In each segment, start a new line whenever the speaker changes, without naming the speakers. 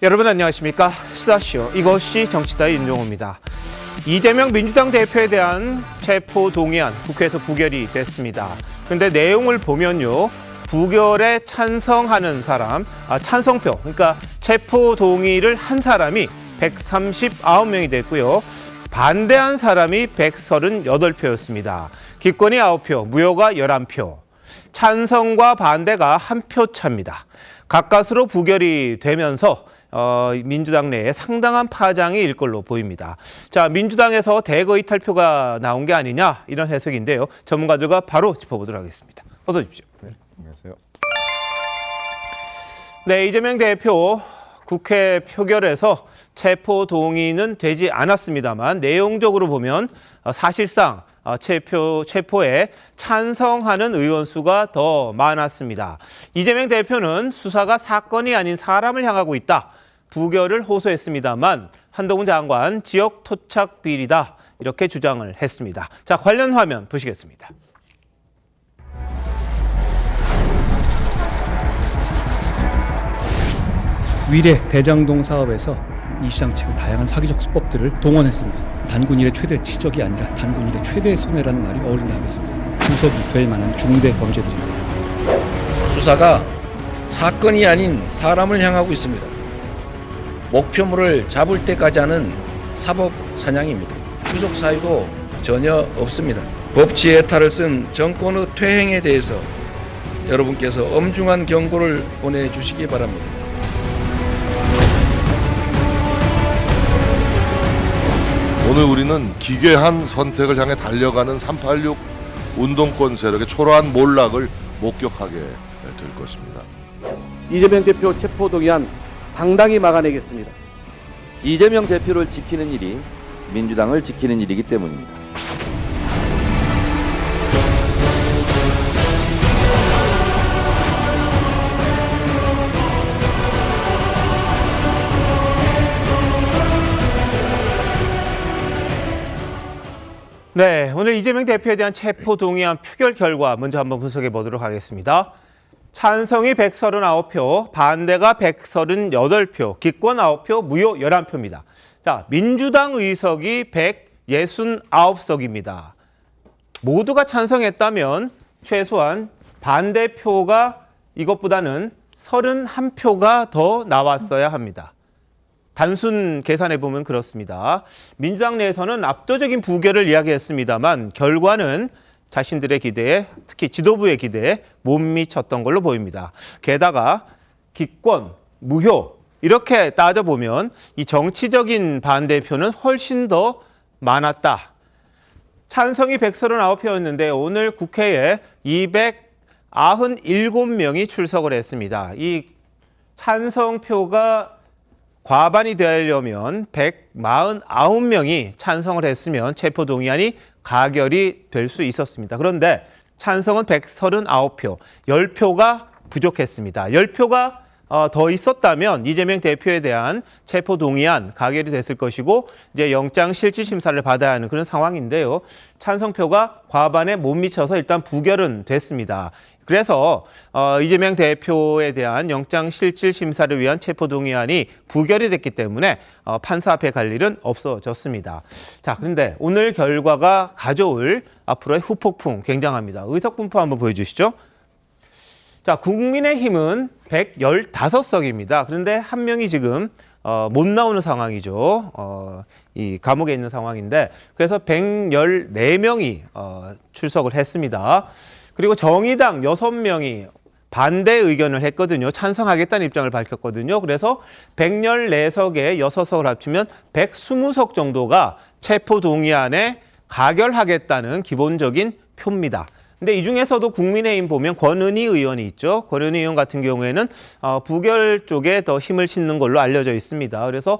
여러분 안녕하십니까? 시사쇼 이것이 정치다의 윤종호입니다. 이재명 민주당 대표에 대한 체포동의안 국회에서 부결이 됐습니다. 그런데 내용을 보면요. 부결에 찬성하는 사람, 찬성표, 그러니까 체포동의를 한 사람이 139명이 됐고요. 반대한 사람이 138표였습니다. 기권이 9표, 무효가 11표. 찬성과 반대가 1표 차입니다. 가까스로 부결이 되면서 민주당 내에 상당한 파장이 일 걸로 보입니다. 자, 민주당에서 대거 이탈표가 나온 게 아니냐 이런 해석인데요. 전문가들과 바로 짚어보도록 하겠습니다. 어서 오십시오.
네, 안녕하세요.
네, 이재명 대표 국회 표결에서 체포 동의는 되지 않았습니다만 내용적으로 보면 사실상 체포에 찬성하는 의원 수가 더 많았습니다. 이재명 대표는 수사가 사건이 아닌 사람을 향하고 있다. 부결을 호소했습니다만 한동훈 장관 지역 토착 비리다 이렇게 주장을 했습니다. 자, 관련 화면 보시겠습니다.
위례 대장동 사업에서 이 시장 측의 다양한 사기적 수법들을 동원했습니다. 단군 일의 최대 치적이 아니라 단군 일의 최대 손해라는 말이 어울린다 하겠습니다. 구속이 될 만한 중대 범죄들입니다.
수사가 사건이 아닌 사람을 향하고 있습니다. 목표물을 잡을 때까지 하는 사법 사냥입니다. 후속 사유도 전혀 없습니다. 법치 해탈을 쓴 정권의 퇴행에 대해서 여러분께서 엄중한 경고를 보내주시기 바랍니다.
오늘 우리는 기괴한 선택을 향해 달려가는 386 운동권 세력의 초라한 몰락을 목격하게 될 것입니다.
이재명 대표 체포동의안 당당히 막아내겠습니다.
이재명 대표를 지키는 일이 민주당을 지키는 일이기 때문입니다.
네, 오늘 이재명 대표에 대한 체포동의안 표결 결과 먼저 한번 분석해 보도록 하겠습니다. 찬성이 139표, 반대가 138표, 기권 9표, 무효 11표입니다. 자, 민주당 의석이 169석입니다. 모두가 찬성했다면 최소한 반대표가 이것보다는 31표가 더 나왔어야 합니다. 단순 계산해 보면 그렇습니다. 민주당 내에서는 압도적인 부결을 이야기했습니다만 결과는 자신들의 기대에, 특히 지도부의 기대에 못 미쳤던 걸로 보입니다. 게다가 기권, 무효 이렇게 따져보면 이 정치적인 반대표는 훨씬 더 많았다. 찬성이 139표였는데 오늘 국회에 297명이 출석을 했습니다. 이 찬성표가 과반이 되려면 149명이 찬성을 했으면 체포동의안이 가결이 될 수 있었습니다. 그런데 찬성은 139표, 10표가 부족했습니다. 10표가 더 있었다면 이재명 대표에 대한 체포동의안 가결이 됐을 것이고 이제 영장실질심사를 받아야 하는 그런 상황인데요. 찬성표가 과반에 못 미쳐서 일단 부결은 됐습니다. 그래서 이재명 대표에 대한 영장실질심사를 위한 체포동의안이 부결이 됐기 때문에 판사 앞에 갈 일은 없어졌습니다. 자, 그런데 오늘 결과가 가져올 앞으로의 후폭풍 굉장합니다. 의석 분포 한번 보여주시죠. 자, 국민의힘은 115석입니다. 그런데 한 명이 지금 못 나오는 상황이죠. 이 감옥에 있는 상황인데 그래서 114명이 출석을 했습니다. 그리고 정의당 6명이 반대 의견을 했거든요. 찬성하겠다는 입장을 밝혔거든요. 그래서 114석에 6석을 합치면 120석 정도가 체포동의안에 가결하겠다는 기본적인 표입니다. 근데 이 중에서도 국민의힘 보면 권은희 의원이 있죠. 권은희 의원 같은 경우에는 부결 쪽에 더 힘을 싣는 걸로 알려져 있습니다. 그래서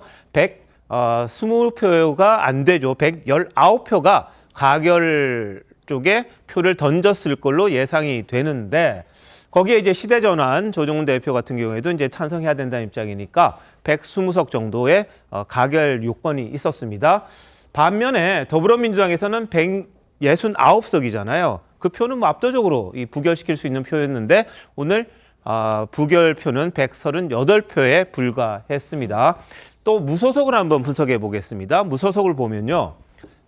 120표가 안 되죠. 119표가 가결 쪽에 표를 던졌을 걸로 예상이 되는데 거기에 이제 시대전환 조정훈 대표 같은 경우에도 이제 찬성해야 된다는 입장이니까 120석 정도의 가결 요건이 있었습니다. 반면에 더불어민주당에서는 169석이잖아요. 그 표는 뭐 압도적으로 이 부결시킬 수 있는 표였는데 오늘 부결표는 138표에 불과했습니다. 또 무소속을 한번 분석해 보겠습니다. 무소속을 보면요.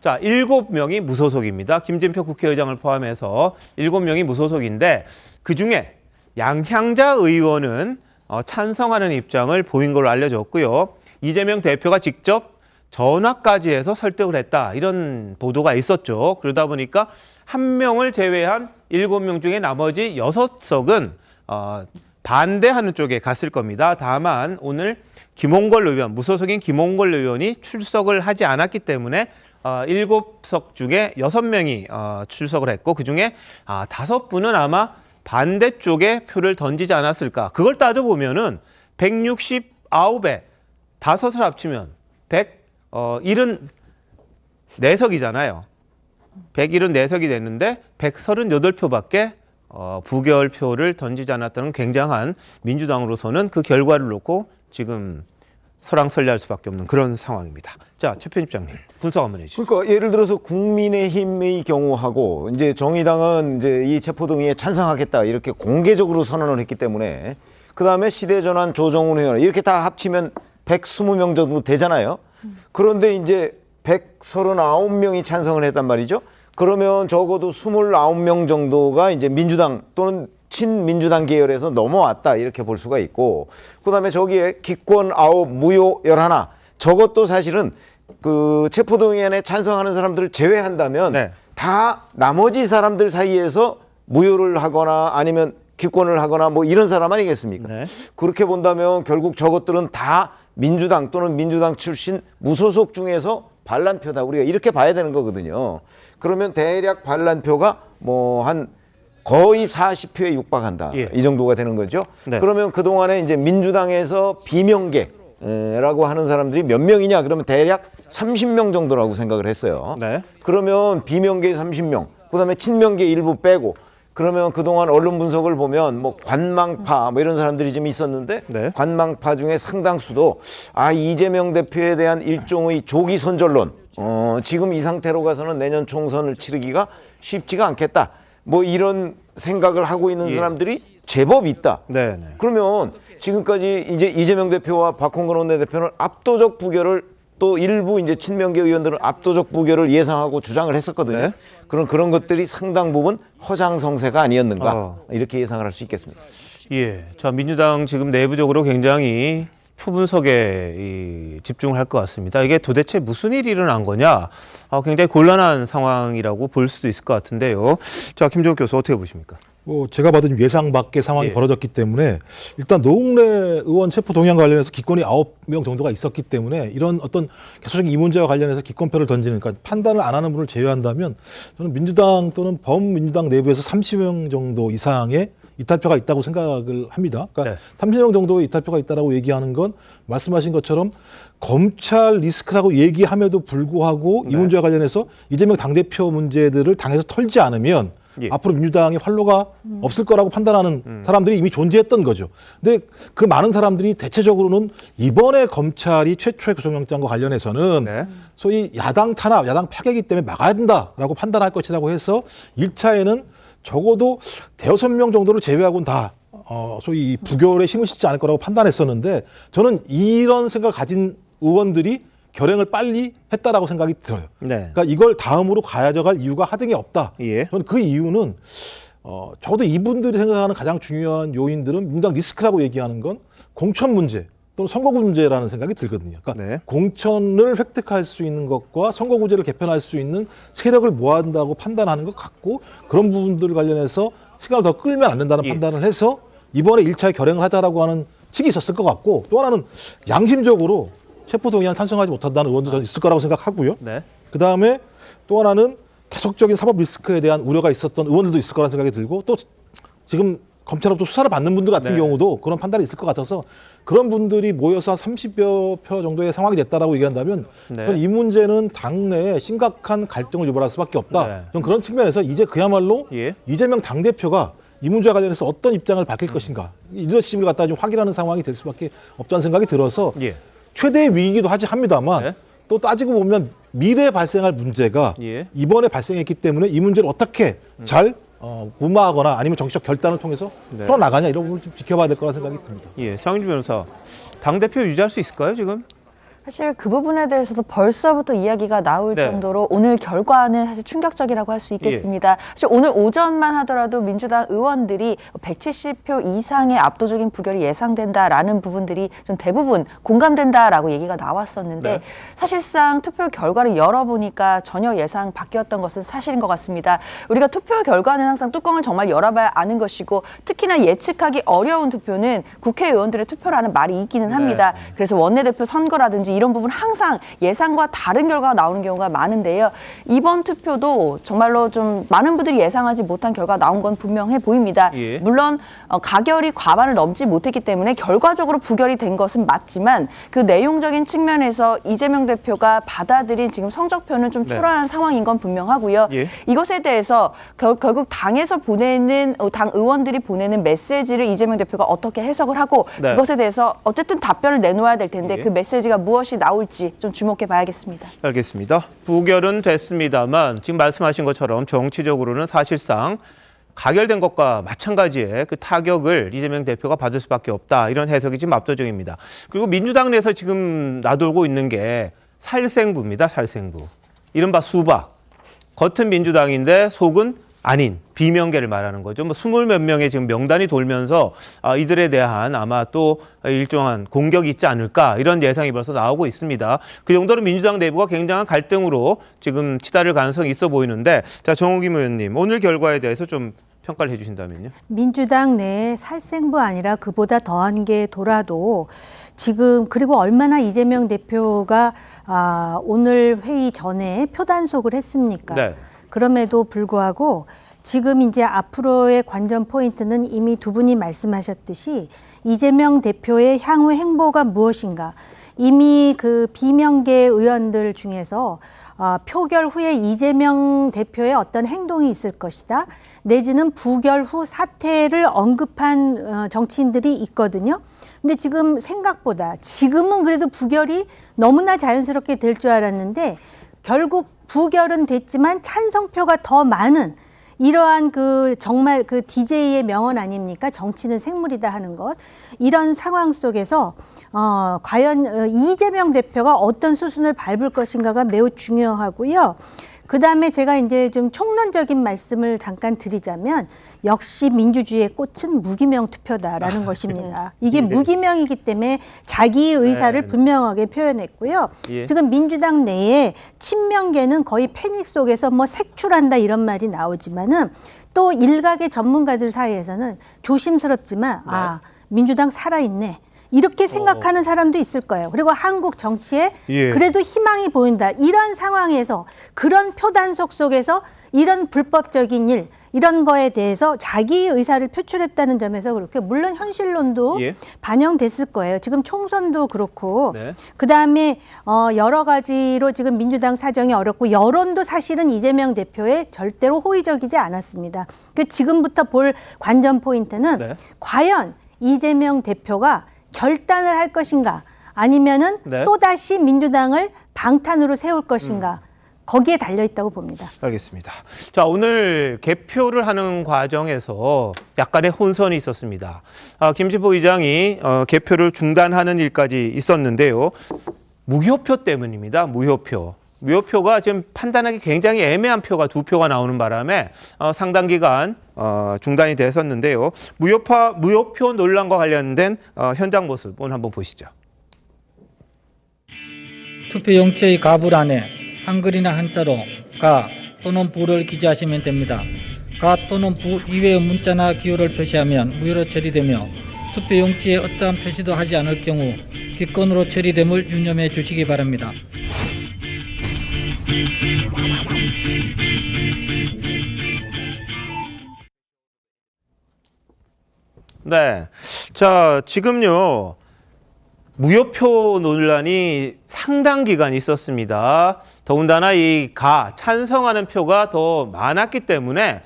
자, 7명이 무소속입니다. 김진표 국회의장을 포함해서 7명이 무소속인데 그중에 양향자 의원은 찬성하는 입장을 보인 걸로 알려졌고요. 이재명 대표가 직접 전화까지 해서 설득을 했다. 이런 보도가 있었죠. 그러다 보니까 한 명을 제외한 7명 중에 나머지 6석은 반대하는 쪽에 갔을 겁니다. 다만 오늘 김홍걸 의원, 무소속인 김홍걸 의원이 출석을 하지 않았기 때문에 7석 중에 6명이 출석을 했고 그중에 5분은 아마 반대쪽에 표를 던지지 않았을까. 그걸 따져보면은 169에 5을 합치면 174석이잖아요. 174석이 됐는데 138표밖에 부결표를 던지지 않았다는 굉장한 민주당으로서는 그 결과를 놓고 지금 설왕설래할 수밖에 없는 그런 상황입니다. 자, 최 편집장님 분석 한번 해주시죠.
그러니까 예를 들어서 국민의힘의 경우하고 이제 정의당은 이제 이 체포동의에 찬성하겠다 이렇게 공개적으로 선언을 했기 때문에 그 다음에 시대전환 조정훈 의원 이렇게 다 합치면 120명 정도 되잖아요. 그런데 이제 139명이 찬성을 했단 말이죠. 그러면 적어도 29명 정도가 이제 민주당 또는 친민주당 계열에서 넘어왔다 이렇게 볼 수가 있고 그다음에 저기에 기권 9, 무효 11 저것도 사실은 그 체포동의안에 찬성하는 사람들을 제외한다면
네.
다 나머지 사람들 사이에서 무효를 하거나 아니면 기권을 하거나 뭐 이런 사람 아니겠습니까?
네.
그렇게 본다면 결국 저것들은 다 민주당 또는 민주당 출신 무소속 중에서 반란표다 우리가 이렇게 봐야 되는 거거든요. 그러면 대략 반란표가 뭐 한 거의 40표에 육박한다.
예.
이 정도가 되는 거죠.
네.
그러면 그동안에 이제 민주당에서 비명계라고 하는 사람들이 몇 명이냐? 그러면 대략 30명 정도라고 생각을 했어요.
네.
그러면 비명계 30명, 그다음에 친명계 일부 빼고 그러면 그동안 언론 분석을 보면 뭐 관망파 뭐 이런 사람들이 좀 있었는데
네.
관망파 중에 상당수도 이재명 대표에 대한 일종의 조기 선전론 지금 이 상태로 가서는 내년 총선을 치르기가 쉽지가 않겠다. 뭐 이런 생각을 하고 있는 사람들이 제법 있다.
네, 네.
그러면 지금까지 이제 이재명 대표와 박홍근 원내대표는 압도적 부결을 또 일부 이제 친명계 의원들은 압도적 부결을 예상하고 주장을 했었거든요.
네.
그런 것들이 상당 부분 허장성세가 아니었는가 이렇게 예상을 할 수 있겠습니다.
예. 자, 민주당 지금 내부적으로 굉장히 표 분석에 집중을 할 것 같습니다. 이게 도대체 무슨 일이 일어난 거냐? 굉장히 곤란한 상황이라고 볼 수도 있을 것 같은데요. 자, 김종욱 교수 어떻게 보십니까?
뭐 제가 봐도 예상 밖의 상황이
예.
벌어졌기 때문에 일단 노웅래 의원 체포 동의안 관련해서 기권이 9명 정도가 있었기 때문에 이런 어떤 계속적인 이 문제와 관련해서 기권표를 던지는 그러니까 판단을 안 하는 분을 제외한다면 저는 민주당 또는 범민주당 내부에서 30명 정도 이상의 이탈표가 있다고 생각을 합니다. 그러니까
네.
30명 정도의 이탈표가 있다라고 얘기하는 건 말씀하신 것처럼 검찰 리스크라고 얘기함에도 불구하고 이 문제와 관련해서 이재명 당대표 문제들을 당에서 털지 않으면
예.
앞으로 민주당의 활로가 없을 거라고 판단하는 사람들이 이미 존재했던 거죠. 근데 그 많은 사람들이 대체적으로는 이번에 검찰이 최초의 구속영장과 관련해서는
네.
소위 야당 탄압, 야당 파괴이기 때문에 막아야 된다라고 판단할 것이라고 해서 1차에는 적어도 대여섯 명 정도를 제외하고는 다 소위 부결에 힘을 싣지 않을 거라고 판단했었는데 저는 이런 생각을 가진 의원들이 결행을 빨리 했다라고 생각이 들어요.
네.
그러니까 이걸 다음으로 가져갈 이유가 하등이 없다.
예.
저는 그 이유는 적어도 이분들이 생각하는 가장 중요한 요인들은 민주당 리스크라고 얘기하는 건 공천 문제 또는 선거구 문제라는 생각이 들거든요. 그러니까
네.
공천을 획득할 수 있는 것과 선거구제를 개편할 수 있는 세력을 모아한다고 판단하는 것 같고 그런 부분들 관련해서 시간을 더 끌면 안 된다는
예.
판단을 해서 이번에 1차에 결행을 하자라고 하는 측이 있었을 것 같고 또 하나는 양심적으로 체포동의안 찬성하지 못한다는 의원도 저는 있을 거라고 생각하고요.
네.
그다음에 또 하나는 계속적인 사법 리스크에 대한 우려가 있었던 의원들도 있을 거라는 생각이 들고 또 지금 검찰로부터 수사를 받는 분들 같은
네.
경우도 그런 판단이 있을 것 같아서 그런 분들이 모여서 한 30여 표 정도의 상황이 됐다라고 얘기한다면
네.
저는 이 문제는 당내에 심각한 갈등을 유발할 수밖에 없다.
네.
저는 그런 측면에서 이제 그야말로
예.
이재명 당대표가 이 문제와 관련해서 어떤 입장을 밝힐 것인가 이 리더십을 갖다 좀 확인하는 상황이 될 수밖에 없다는 생각이 들어서
예.
최대의 위기이기도 합니다만
네.
또 따지고 보면 미래에 발생할 문제가
예.
이번에 발생했기 때문에 이 문제를 어떻게 잘 무마하거나 아니면 정치적 결단을 통해서
네.
풀어나가냐 이런 부분을 좀 지켜봐야 될 거라 생각이 듭니다.
예, 장윤주 변호사. 당대표 유지할 수 있을까요, 지금?
사실 그 부분에 대해서도 벌써부터 이야기가 나올
네.
정도로 오늘 결과는 사실 충격적이라고 할 수 있겠습니다. 사실 오늘 오전만 하더라도 민주당 의원들이 170표 이상의 압도적인 부결이 예상된다라는 부분들이 좀 대부분 공감된다라고 얘기가 나왔었는데
네.
사실상 투표 결과를 열어보니까 전혀 예상 밖이었던 것은 사실인 것 같습니다. 우리가 투표 결과는 항상 뚜껑을 정말 열어봐야 아는 것이고 특히나 예측하기 어려운 투표는 국회의원들의 투표라는 말이 있기는 합니다. 그래서 원내대표 선거라든지 이런 부분 항상 예상과 다른 결과가 나오는 경우가 많은데요. 이번 투표도 정말로 좀 많은 분들이 예상하지 못한 결과가 나온 건 분명해 보입니다.
예.
물론 가결이 과반을 넘지 못했기 때문에 결과적으로 부결이 된 것은 맞지만 그 내용적인 측면에서 이재명 대표가 받아들인 지금 성적표는 좀
네.
초라한 상황인 건 분명하고요.
예.
이것에 대해서 결국 당에서 보내는 당 의원들이 보내는 메시지를 이재명 대표가 어떻게 해석을 하고
네.
그것에 대해서 어쨌든 답변을 내놓아야 될 텐데
예.
그 메시지가 무엇이 나올지 좀 주목해 봐야겠습니다.
알겠습니다. 부결은 됐습니다만 지금 말씀하신 것처럼 정치적으로는 사실상 가결된 것과 마찬가지의 그 타격을 이재명 대표가 받을 수밖에 없다. 이런 해석이 지금 압도적입니다. 그리고 민주당 내에서 지금 나돌고 있는 게 살생부입니다. 살생부. 이른바 수박. 겉은 민주당인데 속은 아닌 비명계를 말하는 거죠. 뭐 20몇 명의 지금 명단이 돌면서 이들에 대한 아마 또 일정한 공격이 있지 않을까 이런 예상이 벌써 나오고 있습니다. 그 정도로 민주당 내부가 굉장한 갈등으로 지금 치달을 가능성이 있어 보이는데 자, 정우김 의원님 오늘 결과에 대해서 좀 평가를 해주신다면요.
민주당 내에 살생부 아니라 그보다 더한 게 돌아도 지금 그리고 얼마나 이재명 대표가 오늘 회의 전에 표단속을 했습니까?
네.
그럼에도 불구하고 지금 이제 앞으로의 관전 포인트는 이미 두 분이 말씀하셨듯이 이재명 대표의 향후 행보가 무엇인가. 이미 그 비명계 의원들 중에서 표결 후에 이재명 대표의 어떤 행동이 있을 것이다. 내지는 부결 후 사퇴를 언급한 정치인들이 있거든요. 근데 지금 생각보다 지금은 그래도 부결이 너무나 자연스럽게 될 줄 알았는데 결국 부결은 됐지만 찬성표가 더 많은 이러한 그 정말 그 DJ의 명언 아닙니까? 정치는 생물이다 하는 것. 이런 상황 속에서 과연 이재명 대표가 어떤 수순을 밟을 것인가가 매우 중요하고요. 그다음에 제가 이제 좀 총론적인 말씀을 잠깐 드리자면 역시 민주주의의 꽃은 무기명 투표다라는 것입니다. 이게 무기명이기 때문에 자기 의사를 분명하게 표현했고요.
예.
지금 민주당 내에 친명계는 거의 패닉 속에서 뭐 색출한다 이런 말이 나오지만은 또 일각의 전문가들 사이에서는 조심스럽지만 민주당 살아있네. 이렇게 생각하는 사람도 있을 거예요. 그리고 한국 정치에 그래도 희망이 보인다. 이런 상황에서 그런 표단속 속에서 이런 불법적인 일, 이런 거에 대해서 자기 의사를 표출했다는 점에서 그렇게 물론 현실론도 반영됐을 거예요. 지금 총선도 그렇고 그다음에 여러 가지로 지금 민주당 사정이 어렵고 여론도 사실은 이재명 대표의 절대로 호의적이지 않았습니다. 그 지금부터 볼 관전 포인트는 과연 이재명 대표가 결단을 할 것인가 아니면은 또다시 민주당을 방탄으로 세울 것인가 거기에 달려있다고 봅니다.
알겠습니다. 자, 오늘 개표를 하는 과정에서 약간의 혼선이 있었습니다. 김진보 의장이 개표를 중단하는 일까지 있었는데요. 무효표 때문입니다. 무효표. 무효표가 지금 판단하기 굉장히 애매한 표가 2표가 나오는 바람에 상당 기간 중단이 됐었는데요. 무효표 논란과 관련된 현장 모습 오늘 한번 보시죠.
투표 용지의 가불 안에 한글이나 한자로 가 또는 부를 기재하시면 됩니다. 가 또는 부 이외의 문자나 기호를 표시하면 무효로 처리되며 투표 용지에 어떠한 표시도 하지 않을 경우 기권으로 처리됨을 유념해 주시기 바랍니다.
네. 자, 지금요. 무효표 논란이 상당 기간 있었습니다. 더군다나 이 찬성하는 표가 더 많았기 때문에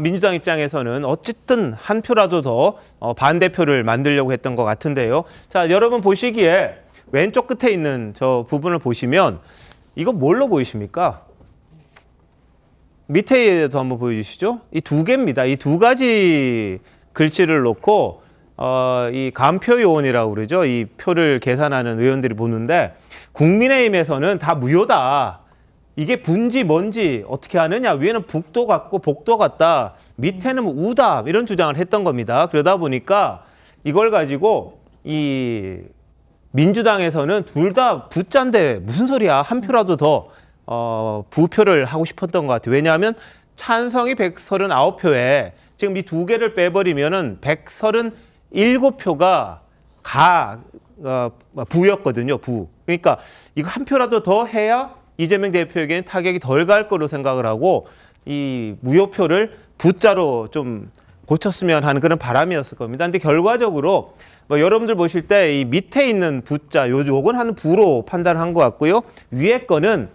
민주당 입장에서는 어쨌든 한 표라도 더 반대표를 만들려고 했던 것 같은데요. 자, 여러분 보시기에 왼쪽 끝에 있는 저 부분을 보시면 이거 뭘로 보이십니까? 밑에도 한번 보여주시죠. 이 두 개입니다. 이 두 가지 글씨를 놓고 이 간표 요원이라고 그러죠. 이 표를 계산하는 의원들이 보는데 국민의힘에서는 다 무효다. 이게 분지 뭔지 어떻게 하느냐. 위에는 북도 같고 복도 같다. 밑에는 우다. 이런 주장을 했던 겁니다. 그러다 보니까 이걸 가지고 이 민주당에서는 둘 다 부짠데 무슨 소리야. 한 표라도 더 부표를 하고 싶었던 것 같아요. 왜냐하면 찬성이 139표에 지금 이 두 개를 빼버리면은 137표가 부였거든요. 부. 그러니까 이거 한 표라도 더 해야 이재명 대표에게는 타격이 덜 갈 거로 생각을 하고 이 무효표를 부자로 좀 고쳤으면 하는 그런 바람이었을 겁니다. 근데 결과적으로 뭐 여러분들 보실 때 이 밑에 있는 부자 요건 한 부로 판단한 것 같고요. 위에 거는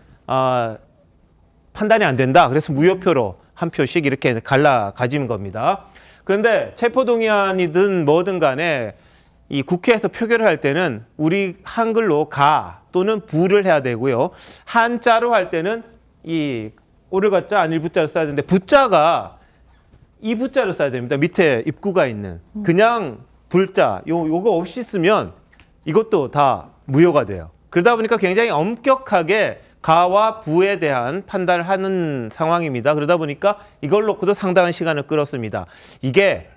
판단이 안 된다. 그래서 무효표로 한 표씩 이렇게 갈라 가진 겁니다. 그런데 체포동의안이든 뭐든 간에 이 국회에서 표결을 할 때는 우리 한글로 가 또는 부를 해야 되고요. 한자로 할 때는 이 오를 가자 아닐 부자를 써야 되는데 부자가 이 부자를 써야 됩니다. 밑에 입구가 있는. 그냥 불자 요거 없이 쓰면 이것도 다 무효가 돼요. 그러다 보니까 굉장히 엄격하게 가와 부에 대한 판단을 하는 상황입니다. 그러다 보니까 이걸 놓고도 상당한 시간을 끌었습니다. 이게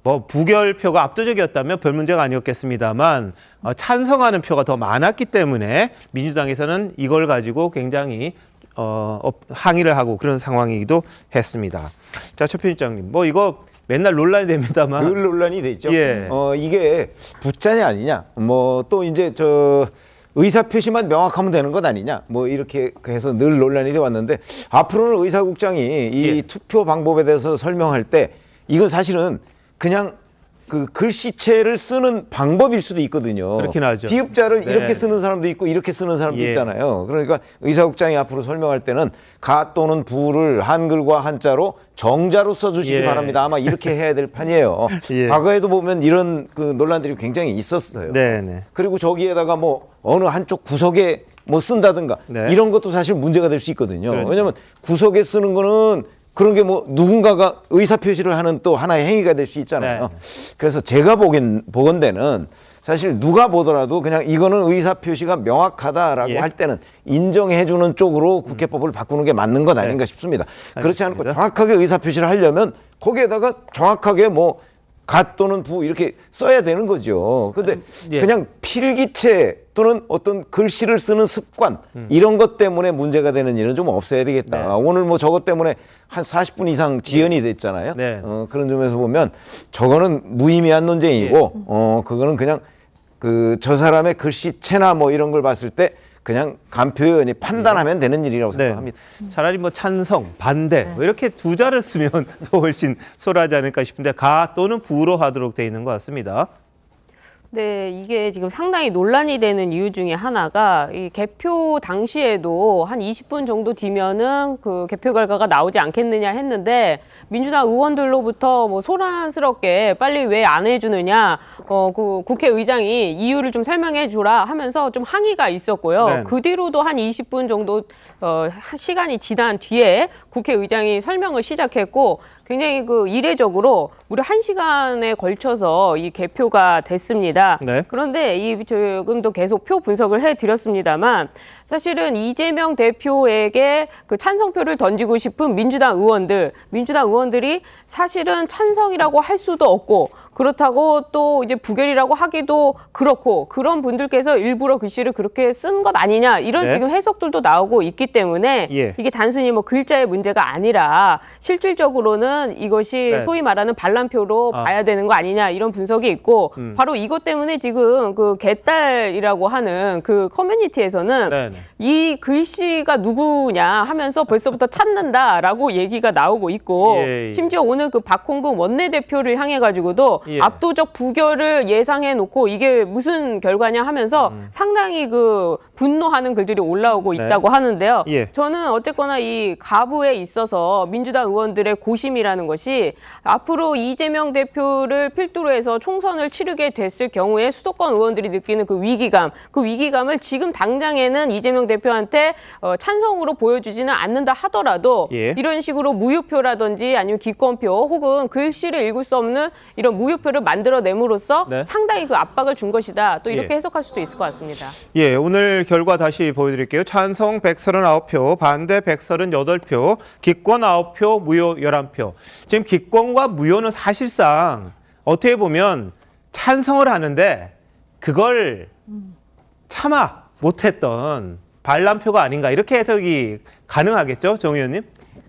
뭐 부결표가 압도적이었다면 별 문제가 아니었겠습니다만 찬성하는 표가 더 많았기 때문에 민주당에서는 이걸 가지고 굉장히 항의를 하고 그런 상황이기도 했습니다. 자, 최 편집장님, 뭐 이거 맨날 논란이 됩니다만
늘 논란이 돼 있죠.
예.
이게 부자냐 아니냐, 뭐 또 이제 의사 표시만 명확하면 되는 것 아니냐, 뭐 이렇게 해서 늘 논란이 돼 왔는데 앞으로는 의사국장이 이 투표 방법에 대해서 설명할 때 이건 사실은 그냥 그 글씨체를 쓰는 방법일 수도 있거든요.
그렇긴 하죠.
비읍자를
네.
이렇게 쓰는 사람도 있고 이렇게 쓰는 사람도 있잖아요. 그러니까 의사국장이 앞으로 설명할 때는 가 또는 부를 한글과 한자로 정자로 써주시기 바랍니다. 아마 이렇게 해야 될 판이에요. 과거에도 보면 이런 그 논란들이 굉장히 있었어요.
네네.
그리고 저기에다가 뭐 어느 한쪽 구석에 뭐 쓴다든가 이런 것도 사실 문제가 될 수 있거든요.
그러니까.
왜냐하면 구석에 쓰는 거는 그런 게 뭐 누군가가 의사 표시를 하는 또 하나의 행위가 될 수 있잖아요. 그래서 제가 보건대는 사실 누가 보더라도 그냥 이거는 의사 표시가 명확하다라고 할 때는 인정해주는 쪽으로 국회법을 바꾸는 게 맞는 것 아닌가 싶습니다. 그렇지 않고 정확하게 의사 표시를 하려면 거기에다가 정확하게 뭐 가 또는 부 이렇게 써야 되는 거죠. 근데 그냥 필기체 또는 어떤 글씨를 쓰는 습관 이런 것 때문에 문제가 되는 일은 좀 없어야 되겠다. 오늘 뭐 저것 때문에 한 40분 이상 지연이 됐잖아요. 그런 점에서 보면 저거는 무의미한 논쟁이고 그거는 그냥 저 사람의 글씨체나 뭐 이런 걸 봤을 때 그냥 간표 의원이 판단하면 되는 일이라고 생각합니다.
차라리 뭐 찬성, 반대 뭐 이렇게 두 자를 쓰면 더 훨씬 수월하지 않을까 싶은데 가 또는 부로 하도록 돼 있는 것 같습니다.
네, 이게 지금 상당히 논란이 되는 이유 중에 하나가 이 개표 당시에도 한 20분 정도 뒤면은 그 개표 결과가 나오지 않겠느냐 했는데 민주당 의원들로부터 뭐 소란스럽게 빨리 왜 안 해주느냐, 그 국회의장이 이유를 좀 설명해 주라 하면서 좀 항의가 있었고요. 그 뒤로도 한 20분 정도 시간이 지난 뒤에 국회의장이 설명을 시작했고 굉장히 그 이례적으로 무려 1시간에 걸쳐서 이 개표가 됐습니다. 그런데 지금도 계속 표 분석을 해드렸습니다만 사실은 이재명 대표에게 그 찬성표를 던지고 싶은 민주당 의원들이 사실은 찬성이라고 할 수도 없고 그렇다고 또 이제 부결이라고 하기도 그렇고 그런 분들께서 일부러 글씨를 그렇게 쓴 것 아니냐 이런 지금 해석들도 나오고 있기 때문에 이게 단순히 뭐 글자의 문제가 아니라 실질적으로는 이것이 소위 말하는 반란표로 봐야 되는 거 아니냐 이런 분석이 있고 바로 이것 때문에 지금 그 개딸이라고 하는 그 커뮤니티에서는 이 글씨가 누구냐 하면서 벌써부터 찾는다라고 얘기가 나오고 있고 심지어 오늘 그 박홍근 원내대표를 향해 가지고도 압도적 부결을 예상해 놓고 이게 무슨 결과냐 하면서 상당히 그 분노하는 글들이 올라오고
네.
있다고 하는데요.
예.
저는 어쨌거나 이 가부에 있어서 민주당 의원들의 고심이라는 것이 앞으로 이재명 대표를 필두로 해서 총선을 치르게 됐을 경우에 수도권 의원들이 느끼는 그 위기감을 지금 당장에는 이재명 대표한테 찬성으로 보여주지는 않는다 하더라도
예.
이런 식으로 무효표라든지 아니면 기권표 혹은 글씨를 읽을 수 없는 이런 무효표를 만들어냄으로써
네.
상당히 그 압박을 준 것이다. 또 이렇게
예.
해석할 수도 있을 것 같습니다.
예, 오늘 결과 다시 보여드릴게요. 찬성 139표, 반대 138표, 기권 9표, 무효 11표. 지금 기권과 무효는 사실상 어떻게 보면 찬성을 하는데 그걸 참아 못했던 반란표가 아닌가 이렇게 해석이 가능하겠죠, 정 의원님?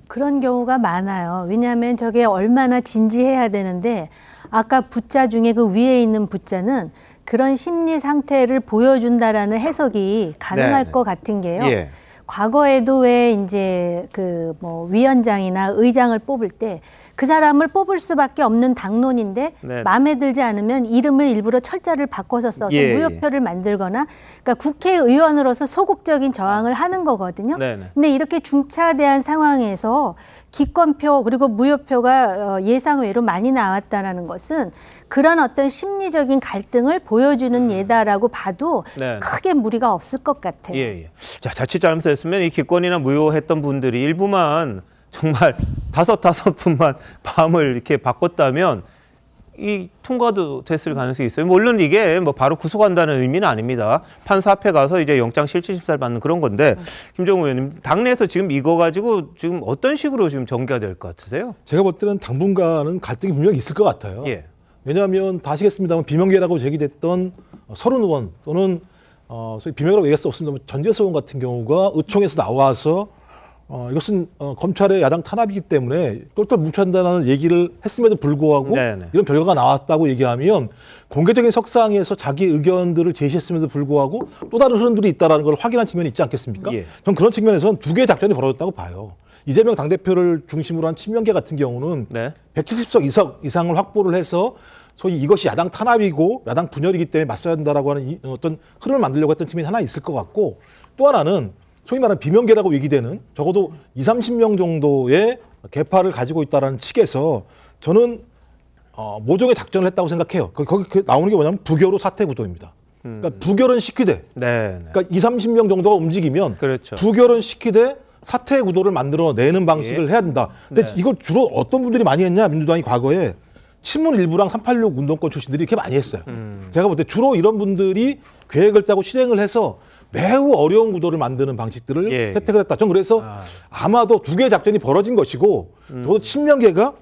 그런 경우가 많아요. 왜냐하면 저게 얼마나 진지해야 되는데 아까 부자 중에 그 위에 있는 부자는 그런 심리 상태를 보여준다라는 해석이 가능할
네.
것 같은 게요.
예.
과거에도 왜 이제 그 뭐 위원장이나 의장을 뽑을 때 그 사람을 뽑을 수밖에 없는 당론인데
네.
마음에 들지 않으면 이름을 일부러 철자를 바꿔서 써서
예,
무효표를 만들거나 그러니까 국회의원으로서 소극적인 저항을 하는 거거든요.
네네.
근데 이렇게 중차대한 상황에서 기권표 그리고 무효표가 예상외로 많이 나왔다는 것은 그런 어떤 심리적인 갈등을 보여주는 예다라고 봐도
네네.
크게 무리가 없을 것 같아요.
예, 예. 자, 자칫 잘못했으면 이 기권이나 무효했던 분들이 일부만 정말 다섯 분만 마음을 이렇게 바꿨다면 이 통과도 됐을 가능성이 있어요. 물론 이게 뭐 바로 구속한다는 의미는 아닙니다. 판사 앞에 가서 이제 영장 실질 심사를 받는 그런 건데 김정우 의원님 당내에서 지금 이거 가지고 지금 어떤 식으로 지금 전개가 될 것 같으세요?
제가 볼 때는 당분간은 갈등이 분명히 있을 것 같아요.
예.
왜냐하면 다 아시겠습니다만 비명계라고 제기됐던 서른 의원 또는 소위 비명이라고 얘기할 수 없습니다만 전재수 의원 같은 경우가 의총에서 나와서 이것은 검찰의 야당 탄압이기 때문에 똘똘 뭉쳐야 한다는 얘기를 했음에도 불구하고
네네.
이런 결과가 나왔다고 얘기하면 공개적인 석상에서 자기 의견들을 제시했음에도 불구하고 또 다른 흐름들이 있다는 걸 확인한 측면이 있지 않겠습니까?
예.
저는 그런 측면에서는 두 개의 작전이 벌어졌다고 봐요. 이재명 당대표를 중심으로 한 친명계 같은 경우는
네.
170석 이상을 확보를 해서 소위 이것이 야당 탄압이고 야당 분열이기 때문에 맞서야 한다라고 하는 어떤 흐름을 만들려고 했던 측면이 하나 있을 것 같고 또 하나는 소위 말하는 비명계라고 얘기되는 적어도 20-30명 정도의 계파를 가지고 있다는 측에서 저는 모종의 작전을 했다고 생각해요. 거기 나오는 게 뭐냐면 부결로 사퇴 구도입니다. 그러니까 부결은 시키되
네.
그러니까 20-30명 정도가 움직이면
그렇죠.
부결은 시키되 사퇴 구도를 만들어내는 방식을 해야 된다. 근데
네.
이거 주로 어떤 분들이 많이 했냐 민주당이 과거에 친문 일부랑 386 운동권 출신들이 이렇게 많이 했어요. 제가 볼 때 주로 이런 분들이 계획을 짜고 실행을 해서 매우 어려운 구도를 만드는 방식들을
예.
혜택을 했다. 전 그래서 아마도 두 개의 작전이 벌어진 것이고 적어도 친명계가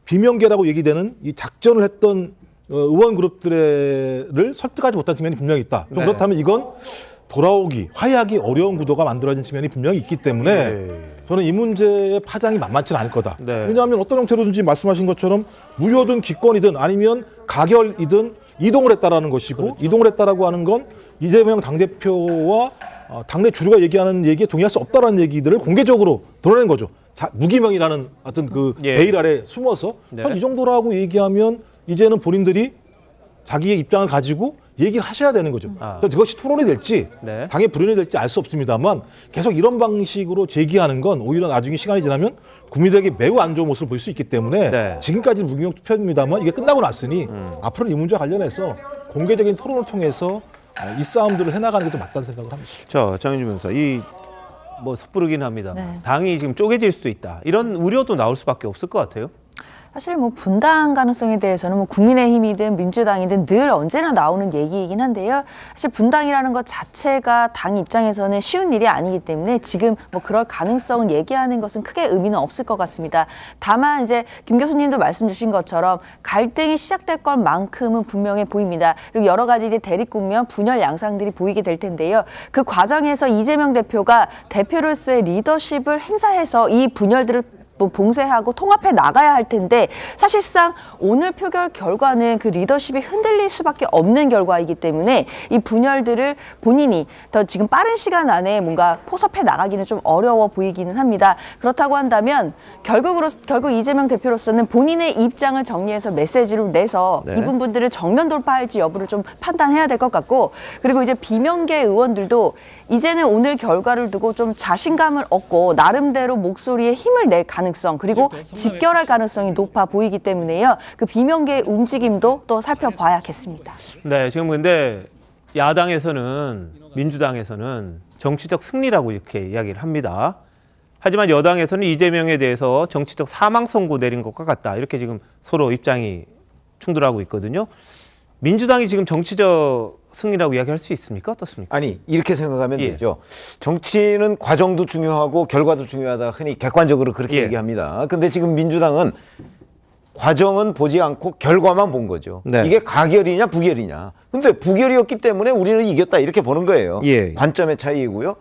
비명계라고 얘기되는 이 작전을 했던 의원 그룹들을 설득하지 못한 측면이 분명히 있다. 좀
네.
그렇다면 이건 돌아오기, 화해하기 어려운 구도가 만들어진 측면이 분명히 있기 때문에
네.
저는 이 문제의 파장이 만만치는 않을 거다.
네.
왜냐하면 어떤 형태로든지 말씀하신 것처럼 무효든 기권이든 아니면 가결이든 이동을 했다라는 것이고
그렇죠.
이동을 했다라고 하는 건 이재명 당대표와 당내 주류가 얘기하는 얘기에 동의할 수 없다라는 얘기들을 공개적으로 드러낸 거죠. 무기명이라는 어떤 그
예.
베일 아래 숨어서
네.
한 이 정도라고 얘기하면 이제는 본인들이 자기의 입장을 가지고 얘기를 하셔야 되는 거죠. 그것이 토론이 될지
네.
당의 불연이 될지 알 수 없습니다만 계속 이런 방식으로 제기하는 건 오히려 나중에 시간이 지나면 국민들에게 매우 안 좋은 모습을 보일 수 있기 때문에
네.
지금까지 무기명 투표입니다만 이게 끝나고 났으니 앞으로는 이 문제와 관련해서 공개적인 토론을 통해서 이 싸움들을 해나가는 게 더 맞다는 생각을 합니다.
자, 장윤주 변호사, 뭐 섣부르긴 합니다.
네.
당이 지금 쪼개질 수도 있다. 이런 우려도 나올 수밖에 없을 것 같아요.
사실 뭐 분당 가능성에 대해서는 뭐 국민의힘이든 민주당이든 늘 언제나 나오는 얘기이긴 한데요. 사실 분당이라는 것 자체가 당 입장에서는 쉬운 일이 아니기 때문에 지금 뭐 그럴 가능성은 얘기하는 것은 크게 의미는 없을 것 같습니다. 다만 이제 김 교수님도 말씀 주신 것처럼 갈등이 시작될 것만큼은 분명해 보입니다. 그리고 여러 가지 이제 대립국면 분열 양상들이 보이게 될 텐데요. 그 과정에서 이재명 대표가 대표로서의 리더십을 행사해서 이 분열들을 또 봉쇄하고 통합해 나가야 할 텐데 사실상 오늘 표결 결과는 그 리더십이 흔들릴 수밖에 없는 결과이기 때문에 이 분열들을 본인이 더 지금 빠른 시간 안에 뭔가 포섭해 나가기는 좀 어려워 보이기는 합니다. 그렇다고 한다면 결국 이재명 대표로서는 본인의 입장을 정리해서 메시지를 내서
네.
이 부분들을 정면 돌파할지 여부를 좀 판단해야 될 것 같고, 그리고 이제 비명계 의원들도 이제는 오늘 결과를 두고 좀 자신감을 얻고 나름대로 목소리에 힘을 낼 가능성, 그리고 집결할 가능성이 높아 보이기 때문에요. 그 비명계의 움직임도 또 살펴봐야겠습니다.
네, 지금 근데 야당에서는, 민주당에서는 정치적 승리라고 이렇게 이야기를 합니다. 하지만 여당에서는 이재명에 대해서 정치적 사망 선고 내린 것과 같다. 이렇게 지금 서로 입장이 충돌하고 있거든요. 민주당이 지금 정치적 승리라고 이야기할 수 있습니까? 어떻습니까?
아니, 이렇게 생각하면
예.
되죠. 정치는 과정도 중요하고 결과도 중요하다. 흔히 객관적으로 그렇게
예.
얘기합니다. 근데 지금 민주당은 과정은 보지 않고 결과만 본 거죠.
네.
이게 가결이냐 부결이냐. 근데 부결이었기 때문에 우리는 이겼다 이렇게 보는 거예요.
예.
관점의 차이이고요.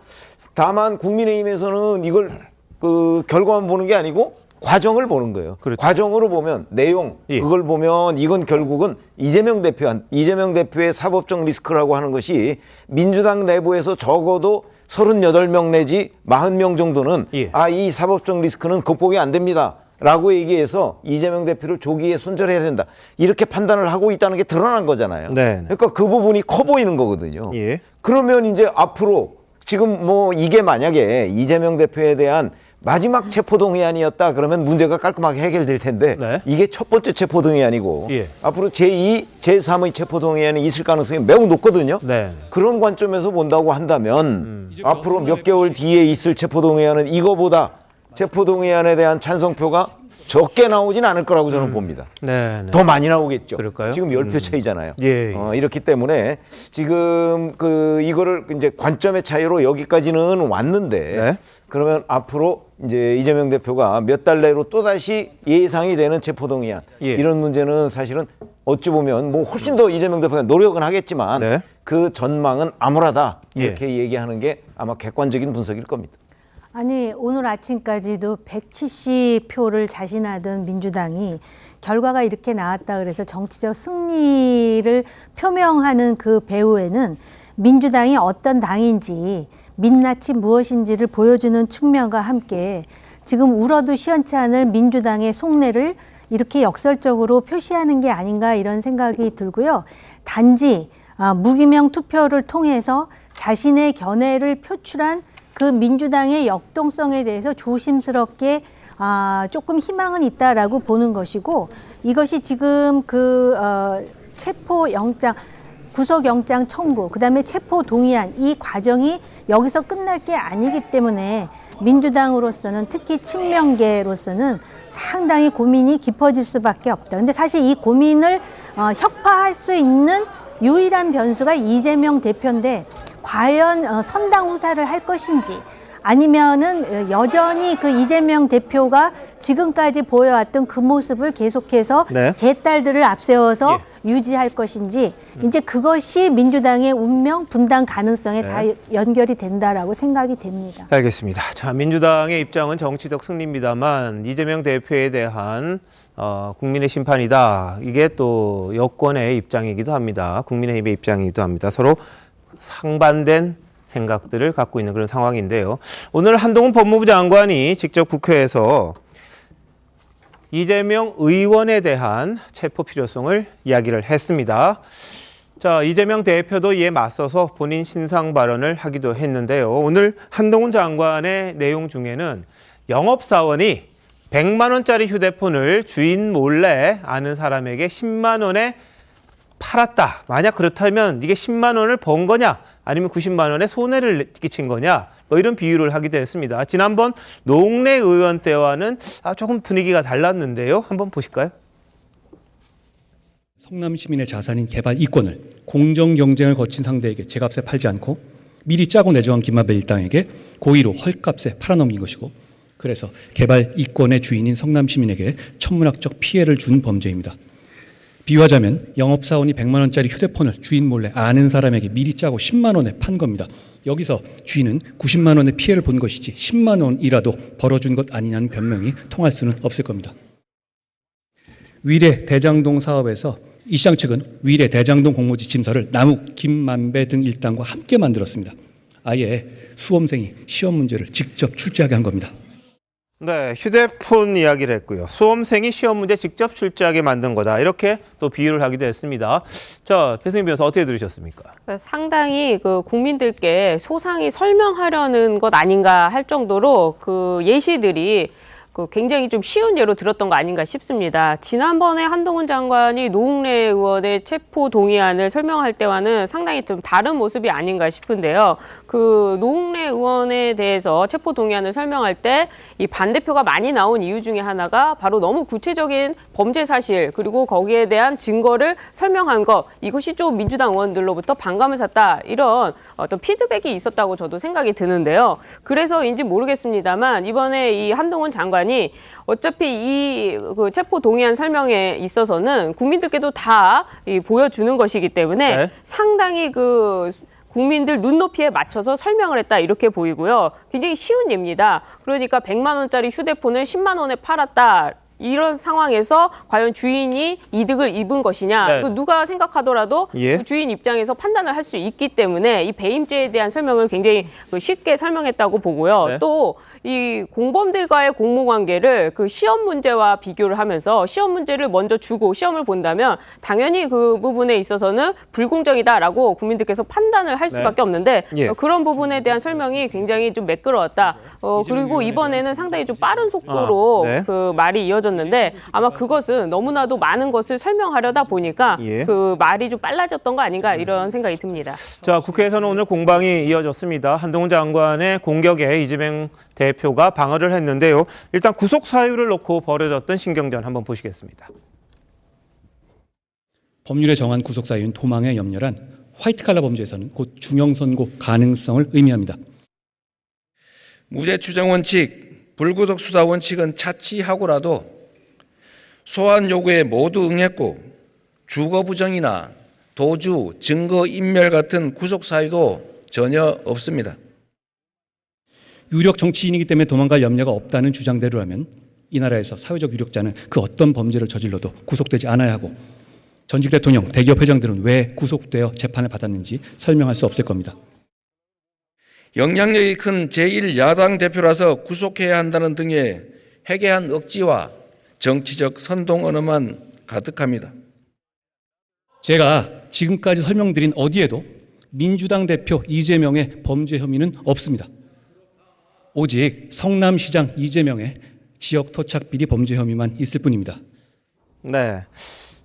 다만 국민의힘에서는 이걸 그 결과만 보는 게 아니고 과정을 보는 거예요.
그렇죠.
과정으로 보면 내용,
예.
그걸 보면 이건 결국은 이재명 대표의 사법적 리스크라고 하는 것이 민주당 내부에서 적어도 38명 내지 40명 정도는
예.
이 사법적 리스크는 극복이 안 됩니다. 라고 얘기해서 이재명 대표를 조기에 손절해야 된다. 이렇게 판단을 하고 있다는 게 드러난 거잖아요.
네.
그러니까 그 부분이 커 보이는 거거든요.
예.
그러면 이제 앞으로 지금 뭐 이게 만약에 이재명 대표에 대한 마지막 체포동의안이었다 그러면 문제가 깔끔하게 해결될 텐데
네.
이게 첫 번째 체포동의안이고
예.
앞으로 제2, 제3의 체포동의안이 있을 가능성이 매우 높거든요.
네.
그런 관점에서 본다고 한다면 앞으로 몇 개월 뒤에 있을 체포동의안은 이거보다 체포동의안에 대한 찬성표가 적게 나오진 않을 거라고 저는 봅니다.
네.
더 많이 나오겠죠.
그럴까요?
지금 10표 차이잖아요.
예.
이렇기 때문에 지금 이거를 이제 관점의 차이로 여기까지는 왔는데
네.
그러면 앞으로 이제 이재명 대표가 몇 달 내로 또다시 예상이 되는 체포동의안
예.
이런 문제는 사실은 어찌 보면 뭐 훨씬 더 이재명 대표가 노력은 하겠지만
네.
그 전망은 암울하다
예.
이렇게 얘기하는 게 아마 객관적인 분석일 겁니다.
아니, 오늘 아침까지도 170표를 자신하던 민주당이 결과가 이렇게 나왔다 그래서 정치적 승리를 표명하는 그 배후에는 민주당이 어떤 당인지 민낯이 무엇인지를 보여주는 측면과 함께 지금 울어도 시원치 않을 민주당의 속내를 이렇게 역설적으로 표시하는 게 아닌가 이런 생각이 들고요. 단지 무기명 투표를 통해서 자신의 견해를 표출한 그 민주당의 역동성에 대해서 조심스럽게 조금 희망은 있다라고 보는 것이고, 이것이 지금 체포영장, 구속영장 청구, 그다음에 체포동의안 이 과정이 여기서 끝날 게 아니기 때문에 민주당으로서는 특히 친명계로서는 상당히 고민이 깊어질 수밖에 없다. 근데 사실 이 고민을 혁파할 수 있는 유일한 변수가 이재명 대표인데 과연 선당 후사를 할 것인지 아니면은 여전히 그 이재명 대표가 지금까지 보여왔던 그 모습을 계속해서
네.
개딸들을 앞세워서 유지할 것인지 이제 그것이 민주당의 운명 분당 가능성에
네.
다 연결이 된다라고 생각이 됩니다.
알겠습니다. 자, 민주당의 입장은 정치적 승리입니다만 이재명 대표에 대한 국민의 심판이다. 이게 또 여권의 입장이기도 합니다. 국민의힘의 입장이기도 합니다. 서로 상반된 생각들을 갖고 있는 그런 상황인데요. 오늘 한동훈 법무부 장관이 직접 국회에서 이재명 의원에 대한 체포 필요성을 이야기를 했습니다. 자, 이재명 대표도 이에 맞서서 본인 신상 발언을 하기도 했는데요. 오늘 한동훈 장관의 내용 중에는 영업사원이 100만 원짜리 휴대폰을 주인 몰래 아는 사람에게 10만 원에 팔았다. 만약 그렇다면 이게 10만 원을 번 거냐 아니면 90만 원의 손해를 끼친 거냐 뭐 이런 비유를 하기도 했습니다. 지난번 노웅래 의원 때와는 조금 분위기가 달랐는데요. 한번 보실까요?
성남 시민의 자산인 개발 이권을 공정 경쟁을 거친 상대에게 제값에 팔지 않고 미리 짜고 내정한 김만배 일당에게 고의로 헐값에 팔아넘긴 것이고, 그래서 개발 이권의 주인인 성남 시민에게 천문학적 피해를 준 범죄입니다. 비유하자면 영업사원이 100만 원짜리 휴대폰을 주인 몰래 아는 사람에게 미리 짜고 10만 원에 판 겁니다. 여기서 주인은 90만 원의 피해를 본 것이지 10만 원이라도 벌어준 것 아니냐는 변명이 통할 수는 없을 겁니다. 위례 대장동 사업에서 이 시장 측은 위례 대장동 공모지 침서를 남욱, 김만배 등 일당과 함께 만들었습니다. 아예 수험생이 시험 문제를 직접 출제하게 한 겁니다.
네, 휴대폰 이야기를 했고요. 수험생이 시험 문제 직접 출제하게 만든 거다. 이렇게 또 비유를 하기도 했습니다. 자, 배승민 변호사 어떻게 들으셨습니까?
상당히 그 국민들께 소상히 설명하려는 것 아닌가 할 정도로 그 예시들이 그 굉장히 좀 쉬운 예로 들었던 거 아닌가 싶습니다. 지난번에 한동훈 장관이 노웅래 의원의 체포 동의안을 설명할 때와는 상당히 좀 다른 모습이 아닌가 싶은데요. 그 노웅래 의원에 대해서 체포 동의안을 설명할 때 이 반대표가 많이 나온 이유 중에 하나가 바로 너무 구체적인 범죄 사실 그리고 거기에 대한 증거를 설명한 것, 이것이 좀 민주당 의원들로부터 반감을 샀다, 이런 어떤 피드백이 있었다고 저도 생각이 드는데요. 그래서인지 모르겠습니다만 이번에 이 한동훈 장관이 어차피 이 그 체포 동의안 설명에 있어서는 국민들께도 다 보여주는 것이기 때문에
네.
상당히 그 국민들 눈높이에 맞춰서 설명을 했다, 이렇게 보이고요. 굉장히 쉬운 예입니다. 그러니까 100만 원짜리 휴대폰을 10만 원에 팔았다. 이런 상황에서 과연 주인이 이득을 입은 것이냐,
네.
누가 생각하더라도
예.
그 주인 입장에서 판단을 할 수 있기 때문에 이 배임죄에 대한 설명을 굉장히 쉽게 설명했다고 보고요.
네.
또 이 공범들과의 공모관계를 그 시험 문제와 비교를 하면서 시험 문제를 먼저 주고 시험을 본다면 당연히 그 부분에 있어서는 불공정이다라고 국민들께서 판단을 할 수밖에 없는데
예.
그런 부분에 대한 설명이 굉장히 좀 매끄러웠다. 그리고 이번에는 상당히 좀 빠른 속도로
네.
그 말이 이어졌는데 아마 그것은 너무나도 많은 것을 설명하려다 보니까
예.
그 말이 좀 빨라졌던 거 아닌가, 이런 생각이 듭니다.
자, 국회에서는 오늘 공방이 이어졌습니다. 한동훈 장관의 공격에 이재명 대표가 방어를 했는데요. 일단 구속 사유를 놓고 벌어졌던 신경전 한번 보시겠습니다.
법률에 정한 구속 사유는 도망에 염려한 화이트칼라 범죄에서는 곧 중형 선고 가능성을 의미합니다.
무죄 추정 원칙, 불구속 수사 원칙은 차치하고라도 소환 요구에 모두 응했고 주거 부정이나 도주, 증거 인멸 같은 구속 사유도 전혀 없습니다.
유력 정치인이기 때문에 도망갈 염려가 없다는 주장대로라면 이 나라에서 사회적 유력자는 그 어떤 범죄를 저질러도 구속되지 않아야 하고 전직 대통령, 대기업 회장들은 왜 구속되어 재판을 받았는지 설명할 수 없을 겁니다.
영향력이 큰 제1야당 대표라서 구속해야 한다는 등의 해괴한 억지와 정치적 선동 언어만 가득합니다.
제가 지금까지 설명드린 어디에도 민주당 대표 이재명의 범죄 혐의는 없습니다. 오직 성남시장 이재명의 지역 토착 비리 범죄 혐의만 있을 뿐입니다.
네.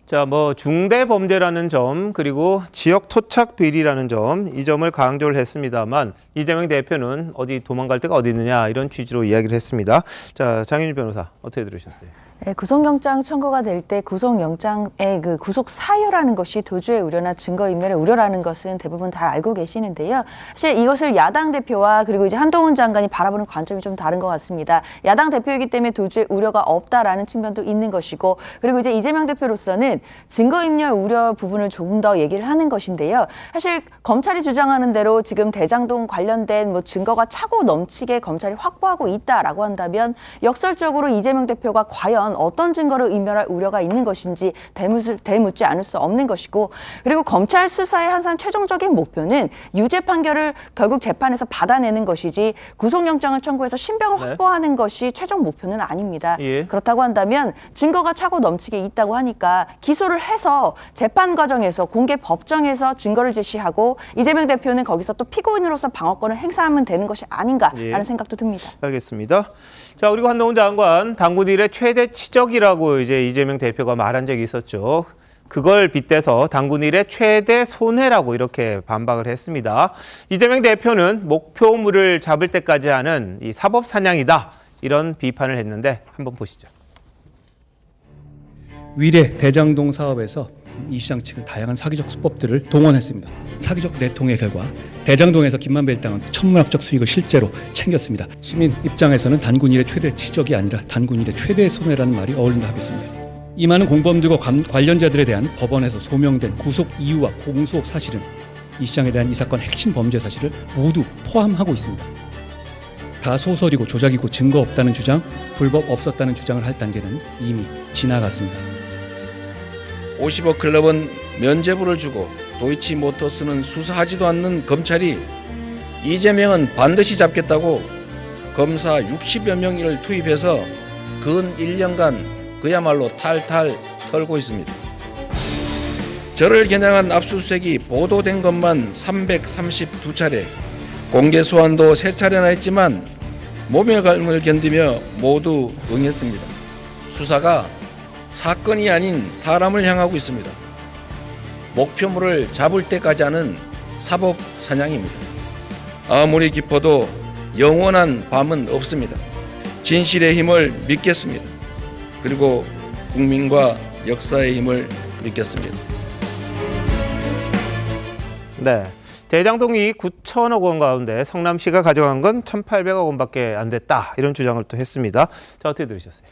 자, 뭐 중대 범죄라는 점, 그리고 지역 토착 비리라는 점, 이 점을 강조를 했습니다만 이재명 대표는 어디 도망갈 데가 어디 있느냐, 이런 취지로 이야기를 했습니다. 자, 장윤주 변호사 어떻게 들으셨어요?
네, 구속영장 청구가 될 때 구속영장의 그 구속 사유라는 것이 도주의 우려나 증거인멸의 우려라는 것은 대부분 다 알고 계시는데요. 사실 이것을 야당 대표와 그리고 이제 한동훈 장관이 바라보는 관점이 좀 다른 것 같습니다. 야당 대표이기 때문에 도주의 우려가 없다라는 측면도 있는 것이고, 그리고 이제 이재명 대표로서는 증거인멸 우려 부분을 조금 더 얘기를 하는 것인데요. 사실 검찰이 주장하는 대로 지금 대장동 관련된 뭐 증거가 차고 넘치게 검찰이 확보하고 있다라고 한다면 역설적으로 이재명 대표가 과연 어떤 증거를 인멸할 우려가 있는 것인지 대묻지 않을 수 없는 것이고, 그리고 검찰 수사의 항상 최종적인 목표는 유죄 판결을 결국 재판에서 받아내는 것이지 구속영장을 청구해서 신병을 확보하는 것이 최종 목표는 아닙니다.
예.
그렇다고 한다면 증거가 차고 넘치게 있다고 하니까 기소를 해서 재판 과정에서 공개 법정에서 증거를 제시하고 이재명 대표는 거기서 또 피고인으로서 방어권을 행사하면 되는 것이 아닌가라는 생각도 듭니다.
알겠습니다. 자, 그리고 한동훈 장관 당군 일의 최대 치적이라고 이제 이재명 대표가 말한 적이 있었죠. 그걸 빗대서 당군 일의 최대 손해라고 이렇게 반박을 했습니다. 이재명 대표는 목표물을 잡을 때까지 하는 이 사법 사냥이다, 이런 비판을 했는데 한번 보시죠.
위례 대장동 사업에서 이 시장 측은 다양한 사기적 수법들을 동원했습니다. 사기적 내통의 결과 대장동에서 김만배 일당은 천문학적 수익을 실제로 챙겼습니다. 시민 입장에서는 단군 일의 최대 치적이 아니라 단군 일의 최대 손해라는 말이 어울린다 하겠습니다. 이 많은 공범들과 관련자들에 대한 법원에서 소명된 구속 이유와 공소 사실은 이 시장에 대한 이 사건 핵심 범죄 사실을 모두 포함하고 있습니다. 다 소설이고 조작이고 증거 없다는 주장, 불법 없었다는 주장을 할 단계는 이미 지나갔습니다.
50억 클럽은 면죄부를 주고 도이치모터스는 수사하지도 않는 검찰이 이재명은 반드시 잡겠다고 검사 60여 명을 투입해서 근 1년간 그야말로 탈탈 털고 있습니다. 저를 겨냥한 압수수색이 보도된 것만 332차례, 공개 소환도 3차례나 했지만 모멸감을 견디며 모두 응했습니다. 수사가 사건이 아닌 사람을 향하고 있습니다. 목표물을 잡을 때까지 하는 사법 사냥입니다. 아무리 깊어도 영원한 밤은 없습니다. 진실의 힘을 믿겠습니다. 그리고 국민과 역사의 힘을 믿겠습니다.
네. 대장동이 9천억 원 가운데 성남시가 가져간 건 1,800억 원밖에 안 됐다. 이런 주장을 또 했습니다. 자, 어떻게 들으셨어요?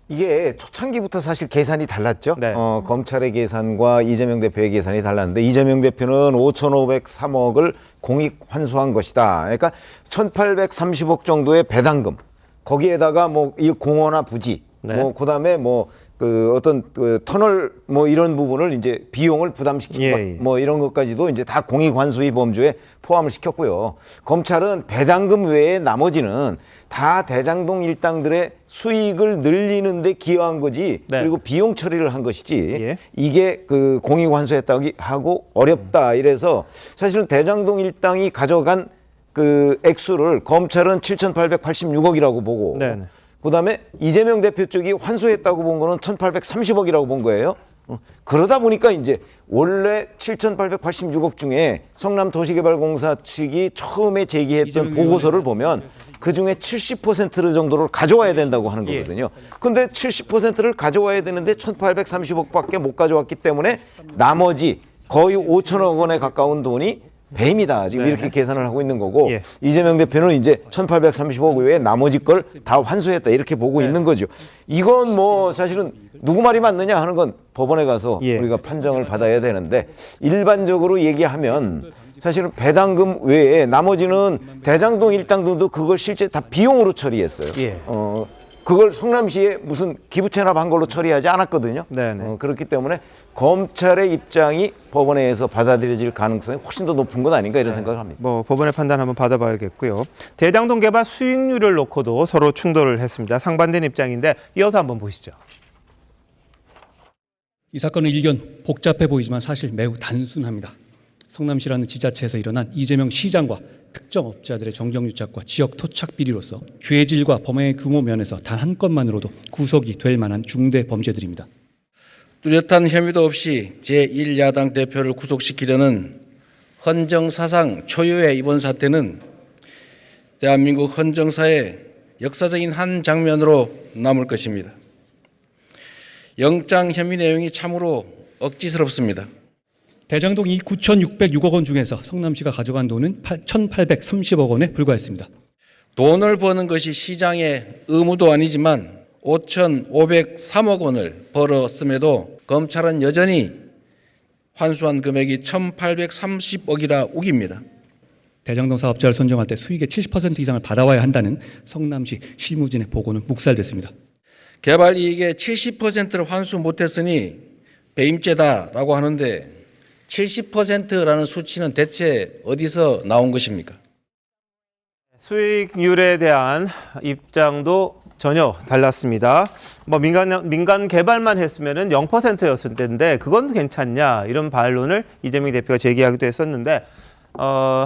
이게 초창기부터 사실 계산이 달랐죠.
네.
검찰의 계산과 이재명 대표의 계산이 달랐는데 이재명 대표는 5,503억을 공익 환수한 것이다. 그러니까 1,830억 정도의 배당금, 거기에다가 뭐 이 공원화 부지,
네.
뭐 그다음에 뭐 그 어떤 그 터널 뭐 이런 부분을 이제 비용을 부담시킨 것, 뭐 이런 것까지도 이제 다 공익 환수의 범주에 포함을 시켰고요. 검찰은 배당금 외에 나머지는 다 대장동 일당들의 수익을 늘리는데 기여한 거지.
네.
그리고 비용 처리를 한 것이지. 이게 그 공익 환수했다고 하고 어렵다. 이래서 사실은 대장동 일당이 가져간 그 액수를 검찰은 7,886억이라고 보고.
네.
그다음에 이재명 대표 쪽이 환수했다고 본 거는 1,830억이라고 본 거예요. 그러다 보니까 이제 원래 7,886억 중에 성남도시개발공사 측이 처음에 제기했던 보고서를 보면 그중에 70% 정도를 가져와야 된다고 하는 거거든요. 근데 70%를 가져와야 되는데 1,830억밖에 못 가져왔기 때문에 나머지 거의 5천억 원에 가까운 돈이 배임이다. 지금 이렇게 계산을 하고 있는 거고 이재명 대표는 이제 1,830억 외에 나머지 걸 다 환수했다. 이렇게 보고 있는 거죠. 이건 뭐 사실은 누구 말이 맞느냐 하는 건 법원에 가서 우리가 판정을 받아야 되는데 일반적으로 얘기하면 사실은 배당금 외에 나머지는 대장동 일당들도 그걸 실제 다 비용으로 처리했어요. 그걸 성남시에 무슨 기부 체납한 걸로 처리하지 않았거든요. 그렇기 때문에 검찰의 입장이 법원에서 받아들여질 가능성이 훨씬 더 높은 건 아닌가 이런 생각을 합니다.
뭐 법원의 판단 한번 받아봐야겠고요. 대장동 개발 수익률을 놓고도 서로 충돌을 했습니다. 상반된 입장인데 이어서 한번 보시죠.
이 사건은 일견 복잡해 보이지만 사실 매우 단순합니다. 성남시라는 지자체에서 일어난 이재명 시장과 특정 업자들의 정경유착과 지역 토착 비리로서 죄질과 범행의 규모 면에서 단 한 건만으로도 구속이 될 만한 중대 범죄들입니다.
뚜렷한 혐의도 없이 제1야당 대표를 구속시키려는 헌정사상 초유의 이번 사태는 대한민국 헌정사의 역사적인 한 장면으로 남을 것입니다. 영장 혐의 내용이 참으로 억지스럽습니다.
대장동 이 9,606억 원 중에서 성남시가 가져간 돈은 1,830억 원에 불과했습니다.
돈을 버는 것이 시장의 의무도 아니지만 5,503억 원을 벌었음에도 검찰은 여전히 환수한 금액이 1,830억이라 우깁니다.
대장동 사업자를 선정할 때 수익의 70% 이상을 받아와야 한다는 성남시 실무진의 보고는 묵살됐습니다.
개발 이익의 70%를 환수 못했으니 배임죄다라고 하는데 70%라는 수치는 대체 어디서 나온 것입니까?
수익률에 대한 입장도 전혀 달랐습니다. 뭐 민간 개발만 했으면은 0%였을 텐데 그건 괜찮냐 이런 반론을 이재명 대표가 제기하기도 했었는데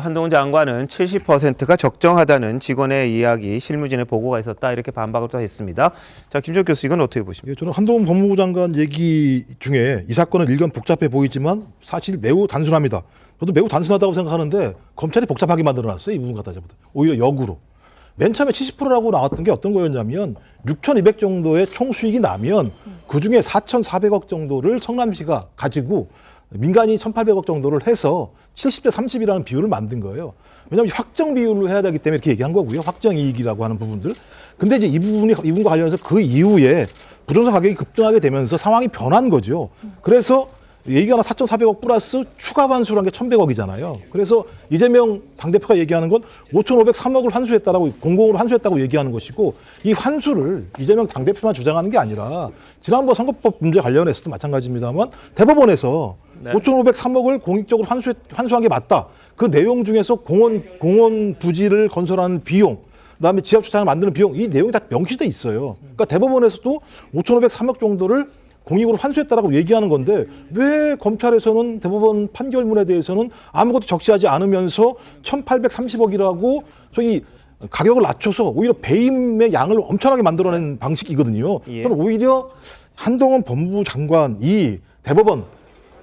한동훈 장관은 70%가 적정하다는 직원의 이야기, 실무진의 보고가 있었다 이렇게 반박을 또 했습니다. 자, 김종욱 교수 이건 어떻게 보십니까?
저는 한동훈 법무부 장관 얘기 중에 이 사건은 일견 복잡해 보이지만 사실 매우 단순합니다. 저도 매우 단순하다고 생각하는데 검찰이 복잡하게 만들어놨어요. 이 부분 갖다 잡아도. 오히려 역으로. 맨 처음에 70%라고 나왔던 게 어떤 거였냐면 6,200 정도의 총 수익이 나면 그중에 4,400억 정도를 성남시가 가지고 민간이 1,800억 정도를 해서 70대 30이라는 비율을 만든 거예요. 왜냐하면 확정 비율로 해야 되기 때문에 이렇게 얘기한 거고요. 확정 이익이라고 하는 부분들. 근데 이제 이 부분과 관련해서 그 이후에 부동산 가격이 급등하게 되면서 상황이 변한 거죠. 그래서 얘기하는 4,400억 플러스 추가 환수란 게 1,100억이잖아요. 그래서 이재명 당대표가 얘기하는 건 5,503억을 환수했다라고 공공으로 환수했다고 얘기하는 것이고 이 환수를 이재명 당대표만 주장하는 게 아니라 지난번 선거법 문제 관련해서도 마찬가지입니다만 대법원에서 5,503억을 공익적으로 환수한 게 맞다. 그 내용 중에서 공원 부지를 건설하는 비용, 그다음에 지하 주차장을 만드는 비용 이 내용이 다 명시돼 있어요. 그러니까 대법원에서도 5,503억 정도를 공익으로 환수했다라고 얘기하는 건데 왜 검찰에서는 대법원 판결문에 대해서는 아무것도 적시하지 않으면서 1,830억이라고 저기 가격을 낮춰서 오히려 배임의 양을 엄청나게 만들어낸 방식이거든요. 저는 오히려 한동훈 법무부 장관이 대법원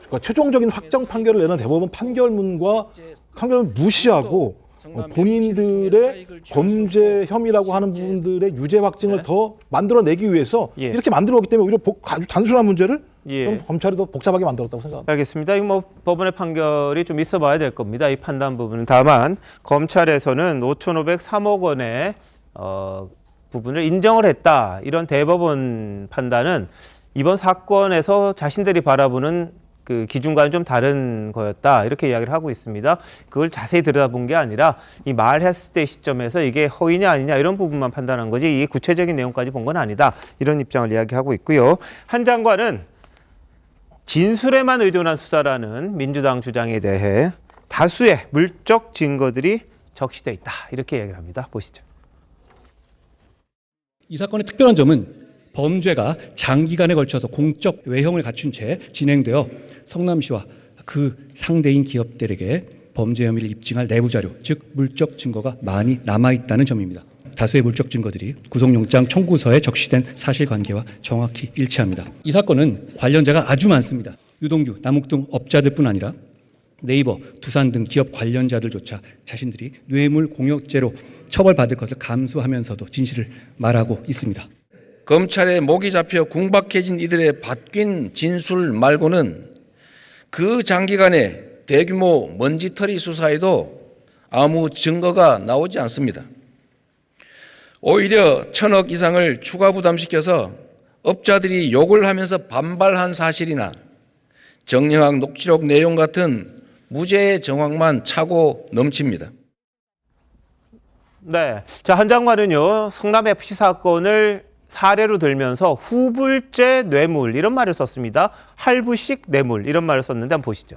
그러니까 최종적인 확정 판결을 내는 대법원 판결문과 판결을 무시하고 본인들의 범죄 혐의라고 하는 부분들의 유죄 확증을 더 만들어내기 위해서 이렇게 만들어오기 때문에 오히려 아주 단순한 문제를 좀 검찰이 더 복잡하게 만들었다고 생각합니다.
알겠습니다. 이거 뭐 법원의 판결이 좀 있어봐야 될 겁니다. 이 판단 부분은. 다만 검찰에서는 5,503억 원의 부분을 인정을 했다. 이런 대법원 판단은 이번 사건에서 자신들이 바라보는 그 기준과는 좀 다른 거였다 이렇게 이야기를 하고 있습니다. 그걸 자세히 들여다본 게 아니라 이 말했을 때 시점에서 이게 허위냐 아니냐 이런 부분만 판단한 거지 이게 구체적인 내용까지 본 건 아니다 이런 입장을 이야기하고 있고요. 한 장관은 진술에만 의존한 수사라는 민주당 주장에 대해 다수의 물적 증거들이 적시돼 있다 이렇게 이야기를 합니다. 보시죠.
이 사건의 특별한 점은 범죄가 장기간에 걸쳐서 공적 외형을 갖춘 채 진행되어 성남시와 그 상대인 기업들에게 범죄 혐의를 입증할 내부 자료, 즉 물적 증거가 많이 남아있다는 점입니다. 다수의 물적 증거들이 구속영장 청구서에 적시된 사실관계와 정확히 일치합니다. 이 사건은 관련자가 아주 많습니다. 유동규, 남욱 등 업자들뿐 아니라 네이버, 두산 등 기업 관련자들조차 자신들이 뇌물 공여죄로 처벌받을 것을 감수하면서도 진실을 말하고 있습니다.
검찰에 목이 잡혀 궁박해진 이들의 바뀐 진술 말고는 그 장기간의 대규모 먼지털이 수사에도 아무 증거가 나오지 않습니다. 오히려 1,000억 이상을 추가 부담시켜서 업자들이 욕을 하면서 반발한 사실이나 정영학 녹취록 내용 같은 무죄의 정황만 차고 넘칩니다.
네, 자, 한 장관은요 성남FC 사건을 사례로 들면서 후불제 뇌물 이런 말을 썼습니다. 할부식 뇌물 이런 말을 썼는데 한번 보시죠.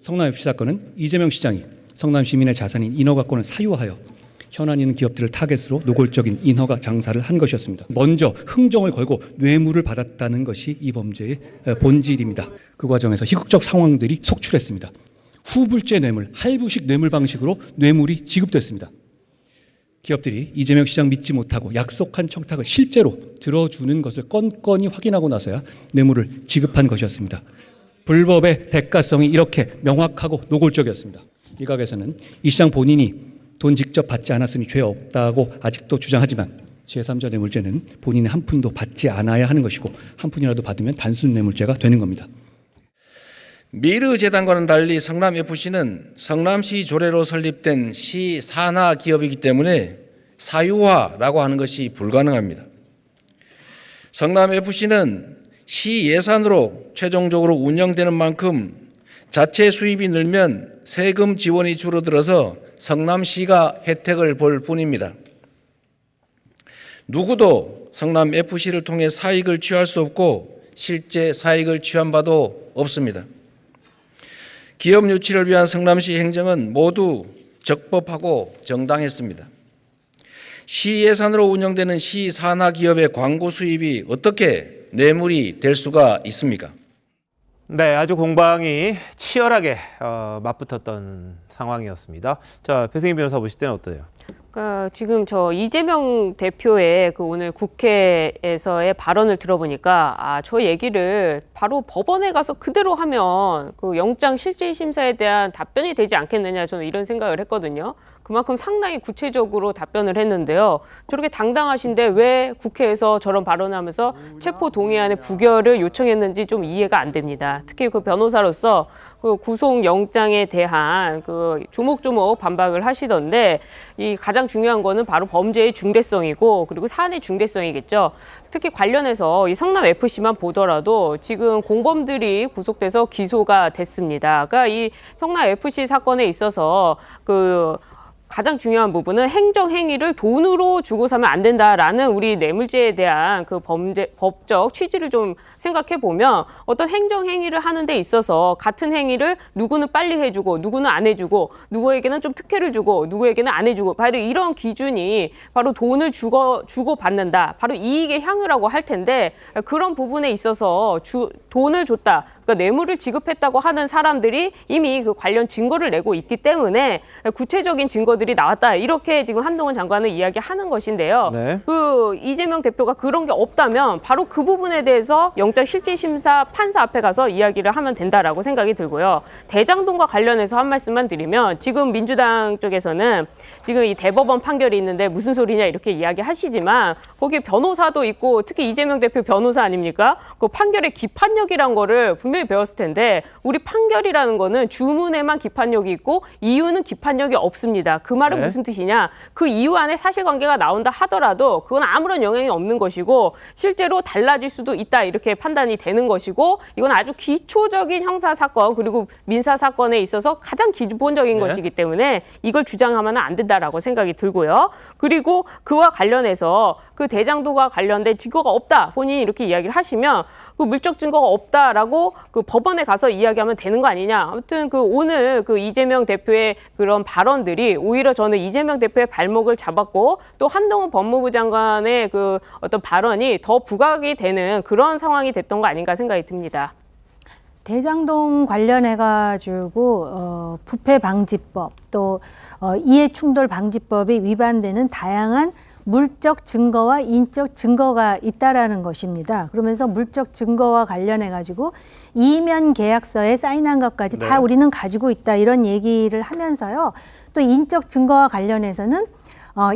성남FC 사건은 이재명 시장이 성남 시민의 자산인 인허가권을 사유하여 현안 있는 기업들을 타겟으로 노골적인 인허가 장사를 한 것이었습니다. 먼저 흥정을 걸고 뇌물을 받았다는 것이 이 범죄의 본질입니다. 그 과정에서 희극적 상황들이 속출했습니다. 후불제 뇌물, 할부식 뇌물 방식으로 뇌물이 지급됐습니다. 기업들이 이재명 시장 믿지 못하고 약속한 청탁을 실제로 들어주는 것을 건건히 확인하고 나서야 뇌물을 지급한 것이었습니다. 불법의 대가성이 이렇게 명확하고 노골적이었습니다. 일각에서는 이 시장 본인이 돈 직접 받지 않았으니 죄 없다고 아직도 주장하지만 제3자 뇌물죄는 본인이 한 푼도 받지 않아야 하는 것이고 한 푼이라도 받으면 단순 뇌물죄가 되는 겁니다.
미르재단과는 달리 성남FC는 성남시 조례로 설립된 시 산하 기업이기 때문에 사유화라고 하는 것이 불가능합니다. 성남FC는 시 예산으로 최종적으로 운영되는 만큼 자체 수입이 늘면 세금 지원이 줄어들어서 성남시가 혜택을 볼 뿐입니다. 누구도 성남FC를 통해 사익을 취할 수 없고 실제 사익을 취한 바도 없습니다. 기업 유치를 위한 성남시 행정은 모두 적법하고 정당했습니다. 시 예산으로 운영되는 시 산하 기업의 광고 수입이 어떻게 뇌물이 될 수가 있습니까?
네, 아주 공방이 치열하게 맞붙었던 상황이었습니다. 자, 배승희 변호사 보실 때는 어떠세요?
그러니까 지금 저 이재명 대표의 그 오늘 국회에서의 발언을 들어보니까 저 얘기를 바로 법원에 가서 그대로 하면 그 영장 실질 심사에 대한 답변이 되지 않겠느냐 저는 이런 생각을 했거든요. 그만큼 상당히 구체적으로 답변을 했는데요. 저렇게 당당하신데 왜 국회에서 저런 발언을 하면서 체포 동의안의 부결을 요청했는지 좀 이해가 안 됩니다. 특히 그 변호사로서 그 구속영장에 대한 그 조목조목 반박을 하시던데 이 가장 중요한 거는 바로 범죄의 중대성이고 그리고 사안의 중대성이겠죠. 특히 관련해서 이 성남 FC만 보더라도 지금 공범들이 구속돼서 기소가 됐습니다. 그러니까 이 성남 FC 사건에 있어서 그 가장 중요한 부분은 행정 행위를 돈으로 주고 사면 안 된다라는 우리 뇌물죄에 대한 그 법적 취지를 좀 생각해 보면 어떤 행정 행위를 하는 데 있어서 같은 행위를 누구는 빨리 해주고 누구는 안 해주고 누구에게는 좀 특혜를 주고 누구에게는 안 해주고 바로 이런 기준이 바로 돈을 주고 받는다. 바로 이익의 향유라고 할 텐데 그런 부분에 있어서 돈을 줬다. 그러니까 뇌물을 지급했다고 하는 사람들이 이미 그 관련 증거를 내고 있기 때문에 구체적인 증거들이 나왔다. 이렇게 지금 한동훈 장관은 이야기하는 것인데요.
네.
그 이재명 대표가 그런 게 없다면 바로 그 부분에 대해서 영장실질심사 판사 앞에 가서 이야기를 하면 된다라고 생각이 들고요. 대장동과 관련해서 한 말씀만 드리면 지금 민주당 쪽에서는 지금 이 대법원 판결이 있는데 무슨 소리냐 이렇게 이야기하시지만 거기에 변호사도 있고 특히 이재명 대표 변호사 아닙니까? 그 판결의 기판력이란 거를 분명히 배웠을 텐데 우리 판결이라는 거는 주문에만 기판력이 있고 이유는 기판력이 없습니다. 그 말은
네.
무슨 뜻이냐? 그 이유 안에 사실관계가 나온다 하더라도 그건 아무런 영향이 없는 것이고 실제로 달라질 수도 있다 이렇게 판단이 되는 것이고 이건 아주 기초적인 형사사건 그리고 민사사건에 있어서 가장 기본적인
네.
것이기 때문에 이걸 주장하면 안 된다라고 생각이 들고요. 그리고 그와 관련해서 그 대장동과 관련된 증거가 없다 본인이 이렇게 이야기를 하시면 그 물적 증거가 없다라고 그 법원에 가서 이야기하면 되는 거 아니냐. 아무튼 그 오늘 그 이재명 대표의 그런 발언들이 오히려 저는 이재명 대표의 발목을 잡았고 또 한동훈 법무부 장관의 그 어떤 발언이 더 부각이 되는 그런 상황이 됐던 거 아닌가 생각이 듭니다.
대장동 관련해가지고 부패방지법 또 이해충돌방지법에 위반되는 다양한 물적 증거와 인적 증거가 있다라는 것입니다. 그러면서 물적 증거와 관련해가지고 이면 계약서에 사인한 것까지 다 우리는 가지고 있다 이런 얘기를 하면서요. 또 인적 증거와 관련해서는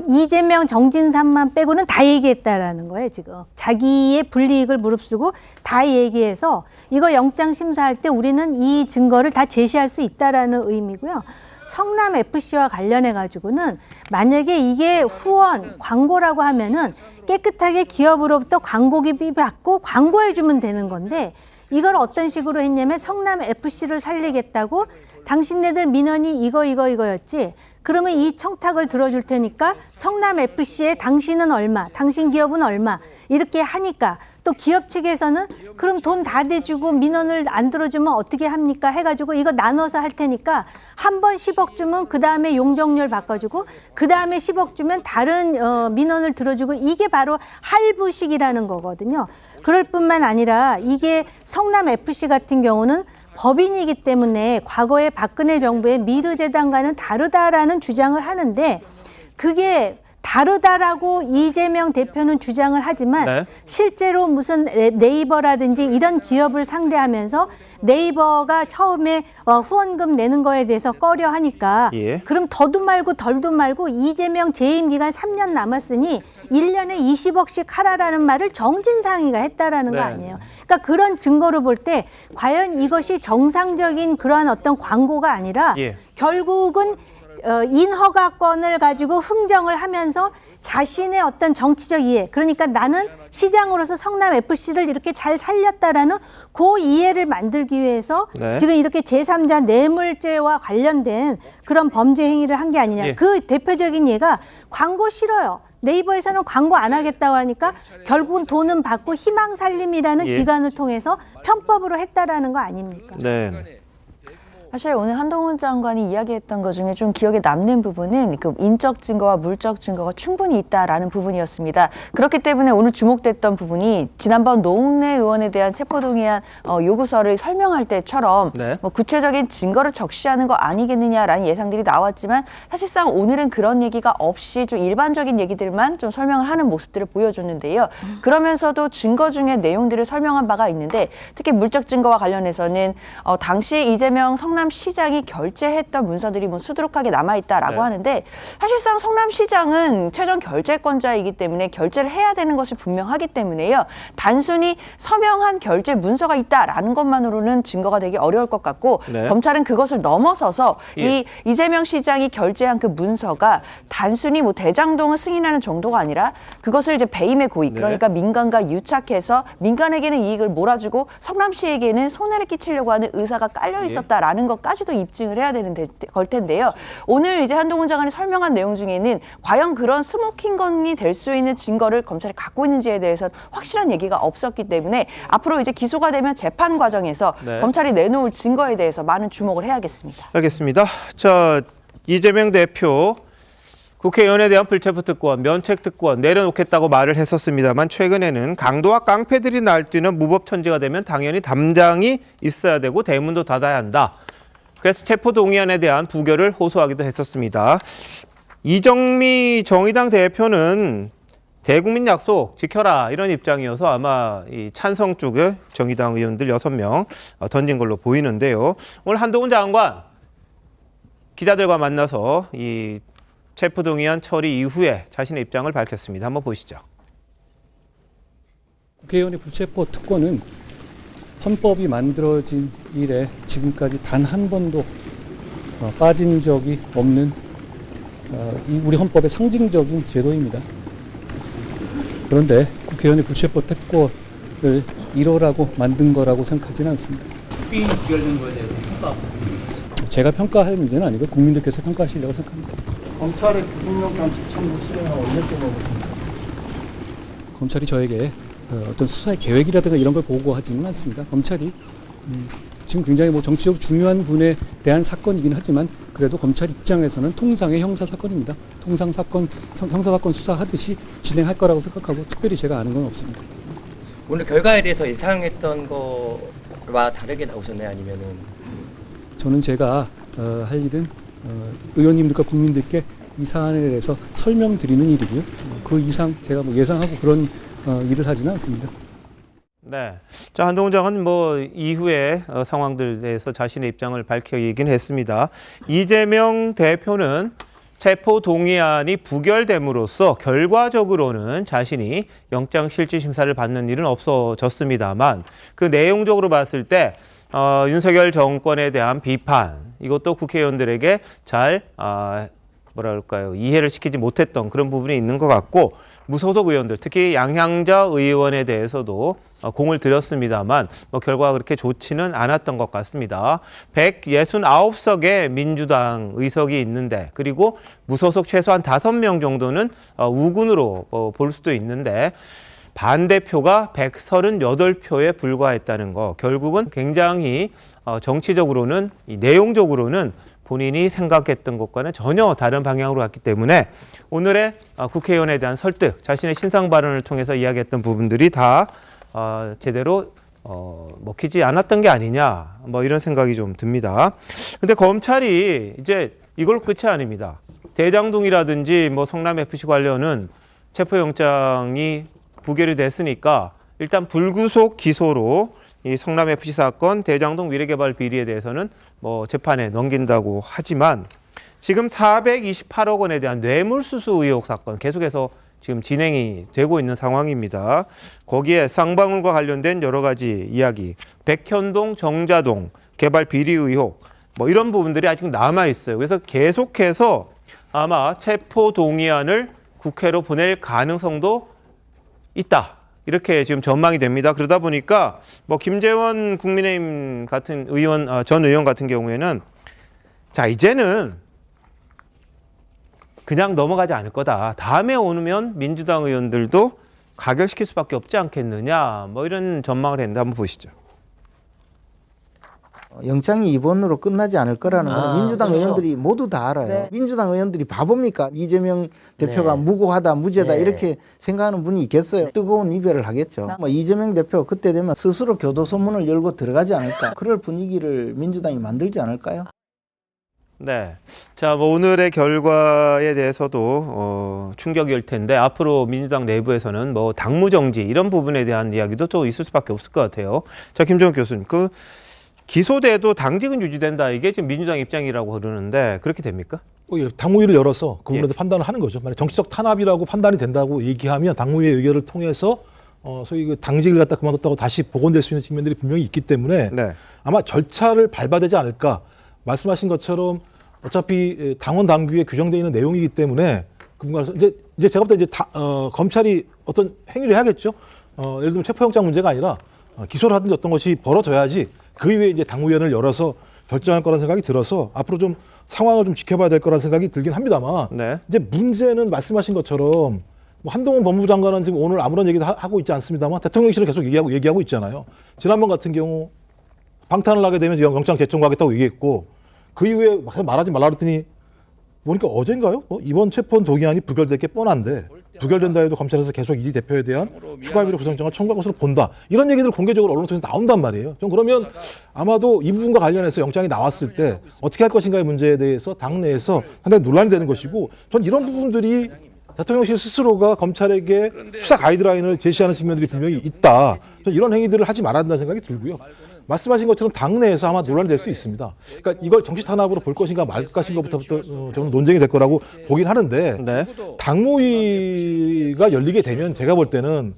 이재명 정진삼만 빼고는 다 얘기했다라는 거예요, 지금. 자기의 불이익을 무릅쓰고 다 얘기해서 이거 영장 심사할 때 우리는 이 증거를 다 제시할 수 있다라는 의미고요. 성남 FC와 관련해 가지고는 만약에 이게 후원 광고라고 하면은 깨끗하게 기업으로부터 광고비 받고 광고해 주면 되는 건데 이걸 어떤 식으로 했냐면 성남 FC를 살리겠다고 당신네들 민원이 이거였지. 그러면 이 청탁을 들어줄 테니까 성남 FC에 당신은 얼마, 당신 기업은 얼마 이렇게 하니까 또 기업 측에서는 그럼 돈 다 대주고 민원을 안 들어주면 어떻게 합니까? 해가지고 이거 나눠서 할 테니까 한 번 10억 주면 그 다음에 용적률 바꿔주고 그 다음에 10억 주면 다른 민원을 들어주고 이게 바로 할부식이라는 거거든요. 그럴 뿐만 아니라 이게 성남 FC 같은 경우는 법인이기 때문에 과거의 박근혜 정부의 미르재단과는 다르다라는 주장을 하는데 그게 다르다라고 이재명 대표는 주장을 하지만
네.
실제로 무슨 네이버라든지 이런 기업을 상대하면서 네이버가 처음에 후원금 내는 거에 대해서 꺼려 하니까
예.
그럼 더도 말고 덜도 말고 이재명 재임 기간 3년 남았으니 1년에 20억씩 하라라는 말을 정진상이가 했다라는
네.
거 아니에요. 그러니까 그런 증거를 볼 때 과연 이것이 정상적인 그러한 어떤 광고가 아니라
예.
결국은 인허가권을 가지고 흥정을 하면서 자신의 어떤 정치적 이해, 그러니까 나는 시장으로서 성남 FC를 이렇게 잘 살렸다라는 그 이해를 만들기 위해서
네.
지금 이렇게 제3자 뇌물죄와 관련된 그런 범죄 행위를 한 게 아니냐.
예.
그 대표적인 예가 광고 싫어요. 네이버에서는 광고 안 하겠다고 하니까 결국은 돈은 받고 희망살림이라는
예.
기관을 통해서 편법으로 했다라는 거 아닙니까?
네.
사실 오늘 한동훈 장관이 이야기했던 것 중에 좀 기억에 남는 부분은 그 인적 증거와 물적 증거가 충분히 있다라는 부분이었습니다. 그렇기 때문에 오늘 주목됐던 부분이 지난번 노웅래 의원에 대한 체포동의안 요구서를 설명할 때처럼
네.
뭐 구체적인 증거를 적시하는 거 아니겠느냐라는 예상들이 나왔지만 사실상 오늘은 그런 얘기가 없이 좀 일반적인 얘기들만 좀 설명을 하는 모습들을 보여줬는데요. 그러면서도 증거 중에 내용들을 설명한 바가 있는데 특히 물적 증거와 관련해서는 당시 이재명 성남 성남시장이 결재했던 문서들이 뭐 수두룩하게 남아있다라고
네.
하는데 사실상 성남시장은 최종 결재권자이기 때문에 결재를 해야 되는 것이 분명하기 때문에요. 단순히 서명한 결재 문서가 있다라는 것만으로는 증거가 되기 어려울 것 같고
네.
검찰은 그것을 넘어서서
예.
이 이재명 시장이 결재한 그 문서가 단순히 뭐 대장동을 승인하는 정도가 아니라 그것을 이제 배임의 고의,
네.
그러니까 민간과 유착해서 민간에게는 이익을 몰아주고 성남시에게는 손해를 끼치려고 하는 의사가 깔려 있었다라는 것까지도 입증을 해야 되는 걸 텐데요. 오늘 이제 한동훈 장관이 설명한 내용 중에는 과연 그런 스모킹건이 될 수 있는 증거를 검찰이 갖고 있는지에 대해서 확실한 얘기가 없었기 때문에 앞으로 이제 기소가 되면 재판 과정에서
네.
검찰이 내놓을 증거에 대해서 많은 주목을 해야겠습니다.
알겠습니다. 자, 이재명 대표 국회의원에 대한 불체포 특권, 면책 특권 내려놓겠다고 말을 했었습니다만 최근에는 강도와 깡패들이 날뛰는 무법천지가 되면 당연히 담장이 있어야 되고 대문도 닫아야 한다. 그래서 체포동의안에 대한 부결을 호소하기도 했었습니다. 이정미 정의당 대표는 대국민 약속 지켜라 이런 입장이어서 아마 이 찬성 쪽에 정의당 의원들 6명 던진 걸로 보이는데요. 오늘 한동훈 장관 기자들과 만나서 이 체포동의안 처리 이후에 자신의 입장을 밝혔습니다. 한번 보시죠.
국회의원의 불체포 특권은 헌법이 만들어진 이래 지금까지 단 한 번도 빠진 적이 없는 우리 헌법의 상징적인 제도입니다. 그런데 국회의원의 불체포 특권을 이러라고 만든 거라고 생각하지는 않습니다.
비결된 거에 대해서 평가.
제가 평가할 문제는 아니고 국민들께서 평가하시려고 생각합니다.
검찰의 구속영장 집행 수행을 언제쯤 하겠습니까?
검찰이 저에게 어떤 수사의 계획이라든가 이런 걸 보고하지는 않습니다. 검찰이 지금 굉장히 뭐 정치적 중요한 분에 대한 사건이긴 하지만 그래도 검찰 입장에서는 통상의 형사 사건입니다. 통상 사건, 형사 사건 수사하듯이 진행할 거라고 생각하고 특별히 제가 아는 건 없습니다.
오늘 결과에 대해서 예상했던 거와 다르게 나오셨나요? 아니면은?
저는 제가 할 일은 의원님들과 국민들께 이 사안에 대해서 설명드리는 일이고요. 그 이상 제가 뭐 예상하고 그런 일을 하지는 않습니다.
네. 자, 한동훈 장관은 뭐 이후에 상황들에 대해서 자신의 입장을 밝히긴 했습니다. 이재명 대표는 체포 동의안이 부결됨으로써 결과적으로는 자신이 영장실질심사를 받는 일은 없어졌습니다만 그 내용적으로 봤을 때 윤석열 정권에 대한 비판 이것도 국회의원들에게 잘 뭐랄까요 이해를 시키지 못했던 그런 부분이 있는 것 같고 무소속 의원들 특히 양향자 의원에 대해서도 공을 들였습니다만 뭐 결과가 그렇게 좋지는 않았던 것 같습니다. 169석의 민주당 의석이 있는데 그리고 무소속 최소한 5명 정도는 우군으로 볼 수도 있는데 반대표가 138표에 불과했다는 거 결국은 굉장히 정치적으로는 내용적으로는 본인이 생각했던 것과는 전혀 다른 방향으로 갔기 때문에 오늘의 국회의원에 대한 설득, 자신의 신상 발언을 통해서 이야기했던 부분들이 다 제대로 먹히지 않았던 게 아니냐 뭐 이런 생각이 좀 듭니다. 근데 검찰이 이제 이걸로 끝이 아닙니다. 대장동이라든지 뭐 성남FC 관련은 체포영장이 부결이 됐으니까 일단 불구속 기소로 이 성남FC 사건, 대장동 미래개발 비리에 대해서는 뭐 재판에 넘긴다고 하지만 지금 428억 원에 대한 뇌물수수 의혹 사건 계속해서 지금 진행이 되고 있는 상황입니다. 거기에 쌍방울과 관련된 여러 가지 이야기, 백현동, 정자동 개발 비리 의혹 뭐 이런 부분들이 아직 남아 있어요. 그래서 계속해서 아마 체포 동의안을 국회로 보낼 가능성도 있다. 이렇게 지금 전망이 됩니다. 그러다 보니까 뭐 김재원 국민의힘 같은 의원, 전 의원 같은 경우에는 자, 이제는 그냥 넘어가지 않을 거다. 다음에 오면 민주당 의원들도 가결시킬 수밖에 없지 않겠느냐. 뭐 이런 전망을 했는데 한번 보시죠.
영장이 이번으로 끝나지 않을 거라는 건 민주당
그렇죠.
의원들이 모두 다 알아요.
네.
민주당 의원들이 바보입니까? 이재명 대표가
네.
무고하다, 무죄다
네.
이렇게 생각하는 분이 있겠어요. 뜨거운 이별을 하겠죠. 뭐 이재명 대표 그때 되면 스스로 교도소문을 열고 들어가지 않을까? 그럴 분위기를 민주당이 만들지 않을까요?
네. 자, 뭐 오늘의 결과에 대해서도 충격일 텐데 앞으로 민주당 내부에서는 뭐 당무 정지 이런 부분에 대한 이야기도 또 있을 수밖에 없을 것 같아요. 자, 김정욱 교수님, 기소돼도 당직은 유지된다. 이게 지금 민주당 입장이라고 그러는데 그렇게 됩니까?
예, 당무위를 열어서 그 부분에서 판단을 하는 거죠. 만약 정치적 탄압이라고 판단이 된다고 얘기하면 당무위의 의결을 통해서 소위 그 당직을 갖다 그만뒀다고 다시 복원될 수 있는 측면들이 분명히 있기 때문에 아마 절차를 밟아야 되지 않을까. 말씀하신 것처럼 어차피 당원 당규에 규정되어 있는 내용이기 때문에 그분과서 이제 제가 볼 때 이제 검찰이 어떤 행위를 해야겠죠. 예를 들면 체포영장 문제가 아니라 기소를 하든지 어떤 것이 벌어져야지 그 이후에 이제 당무위원회를 열어서 결정할 거라는 생각이 들어서 앞으로 좀 상황을 좀 지켜봐야 될 거라는 생각이 들긴 합니다만 이제 문제는 말씀하신 것처럼 뭐 한동훈 법무부 장관은 지금 오늘 아무런 얘기도 하고 있지 않습니다만 대통령실을 계속 얘기하고 있잖아요. 지난번 같은 경우 방탄을 하게 되면 영장 재청구하겠다고 얘기했고 그 이후에 말하지 말라 그랬더니 보니까 어젠가요? 이번 체포 동의안이 부결될 게 뻔한데 부결된다 해도 검찰에서 계속 이 대표에 대한 추가 혐의로 구속영장을 청구할 것으로 본다. 이런 얘기들 공개적으로 언론 통해서 나온단 말이에요. 좀 그러면 아마도 이 부분과 관련해서 영장이 나왔을 때 어떻게 할 것인가의 문제에 대해서 당내에서 상당히 논란이 되는 것이고 전 이런 부분들이 대통령실 스스로가 검찰에게 수사 가이드라인을 제시하는 측면들이 분명히 있다. 전 이런 행위들을 하지 말아야 된다는 생각이 들고요. 말씀하신 것처럼 당내에서 아마 논란이 될 수 있습니다. 그러니까 이걸 정치 탄압으로 볼 것인가 말 것인가부터 저는 논쟁이 될 거라고 보긴 하는데 당무위가 열리게 되면 제가 볼 때는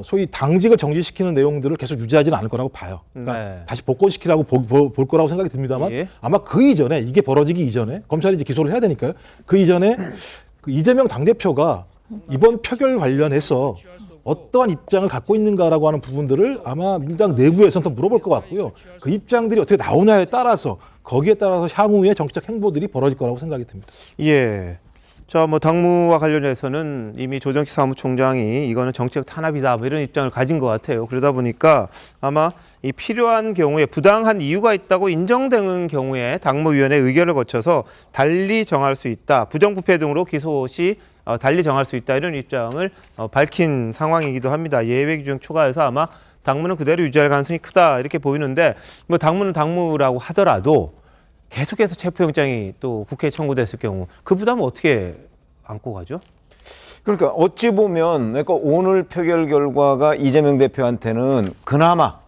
소위 당직을 정지시키는 내용들을 계속 유지하지는 않을 거라고 봐요. 그러니까 다시 복권시키라고 볼 거라고 생각이 듭니다만 아마 그 이전에 이게 벌어지기 이전에 검찰이 이제 기소를 해야 되니까요. 그 이전에 그 이재명 당대표가 이번 표결 관련해서 어떠한 입장을 갖고 있는가라고 하는 부분들을 아마 민주당 내부에서는 더 물어볼 것 같고요. 그 입장들이 어떻게 나오냐에 따라서 거기에 따라서 향후의 정치적 행보들이 벌어질 거라고 생각이 듭니다.
예. 자, 뭐 당무와 관련해서는 이미 조정식 사무총장이 이거는 정치적 탄압이다 뭐 이런 입장을 가진 것 같아요. 그러다 보니까 아마 이 필요한 경우에 부당한 이유가 있다고 인정되는 경우에 당무위원회 의결을 거쳐서 달리 정할 수 있다. 부정부패 등으로 기소 시 달리 정할 수 있다. 이런 입장을 밝힌 상황이기도 합니다. 예외 규정 초과해서 아마 당무는 그대로 유지할 가능성이 크다. 이렇게 보이는데 뭐 당무는 당무라고 하더라도 계속해서 체포영장이 또 국회에 청구됐을 경우 그 부담은 어떻게 안고 가죠?
그러니까 어찌 보면 그러니까 오늘 표결 결과가 이재명 대표한테는 그나마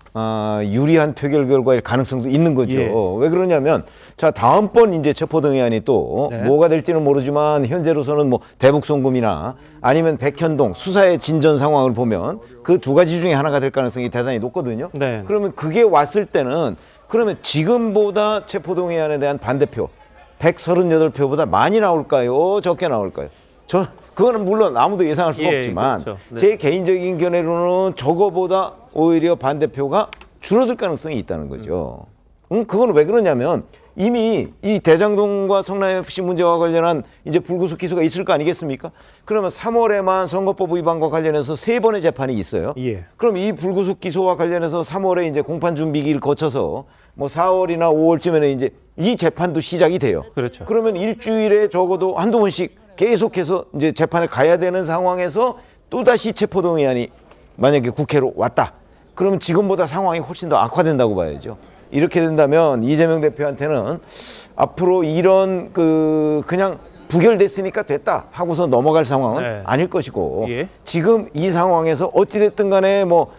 유리한 표결 결과일 가능성도 있는 거죠. 왜 그러냐면 자 다음번 이제 체포동의안이 또 뭐가 될지는 모르지만 현재로서는 뭐 대북송금이나 아니면 백현동 수사의 진전 상황을 보면 그 두 가지 중에 하나가 될 가능성이 대단히 높거든요. 그러면 그게 왔을 때는 그러면 지금보다 체포동의안에 대한 반대표 138표보다 많이 나올까요? 적게 나올까요? 그거는 물론 아무도 예상할 수가 없지만 제 개인적인 견해로는 저거보다 오히려 반대표가 줄어들 가능성이 있다는 거죠. 그건 왜 그러냐면 이미 이 대장동과 성남FC 문제와 관련한 이제 불구속 기소가 있을 거 아니겠습니까? 그러면 3월에만 선거법 위반과 관련해서 3번의 재판이 있어요. 그럼 이 불구속 기소와 관련해서 3월에 이제 공판 준비기를 거쳐서 뭐 4월이나 5월쯤에는 이제 이 재판도 시작이 돼요. 그러면 일주일에 적어도 한두 번씩 계속해서 이제 재판에 가야 되는 상황에서 또다시 체포동의안이 만약에 국회로 왔다. 그러면 지금보다 상황이 훨씬 더 악화된다고 봐야죠. 이렇게 된다면 이재명 대표한테는 앞으로 이런 그냥 부결됐으니까 됐다 하고서 넘어갈 상황은 아닐 것이고 지금 이 상황에서 어찌됐든 간에 뭐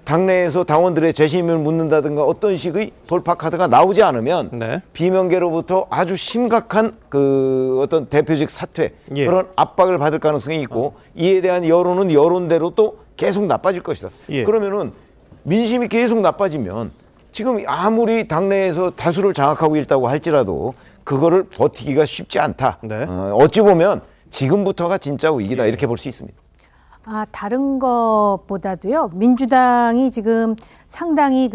당내에서 당원들의 재심을 묻는다든가 어떤 식의 돌파 카드가 나오지 않으면 비명계로부터 아주 심각한 그 어떤 대표직 사퇴 그런 압박을 받을 가능성이 있고 이에 대한 여론은 여론대로 또 계속 나빠질 것이다. 그러면은 민심이 계속 나빠지면 지금 아무리 당내에서 다수를 장악하고 있다고 할지라도 그거를 버티기가 쉽지 않다. 어찌 보면 지금부터가 진짜 위기다 이렇게 볼 수 있습니다.
다른 것보다도요. 민주당이 지금 상당히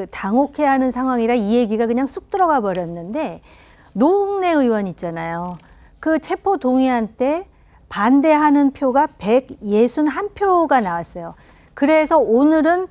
당혹해하는 상황이라 이 얘기가 그냥 쑥 들어가 버렸는데 노웅래 의원 있잖아요. 그 체포 동의안 때 반대하는 표가 161표가 나왔어요. 그래서 오늘은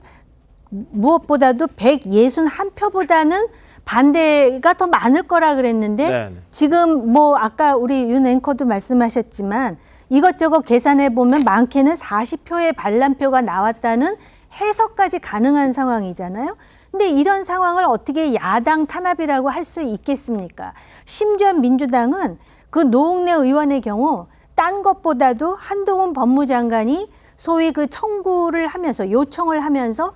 무엇보다도 161표보다는 반대가 더 많을 거라 그랬는데 지금 뭐 아까 우리 윤 앵커도 말씀하셨지만 이것저것 계산해 보면 많게는 40표의 반란표가 나왔다는 해석까지 가능한 상황이잖아요. 근데 이런 상황을 어떻게 야당 탄압이라고 할 수 있겠습니까? 심지어 민주당은 그 노웅래 의원의 경우 딴 것보다도 한동훈 법무장관이 소위 그 청구를 하면서 요청을 하면서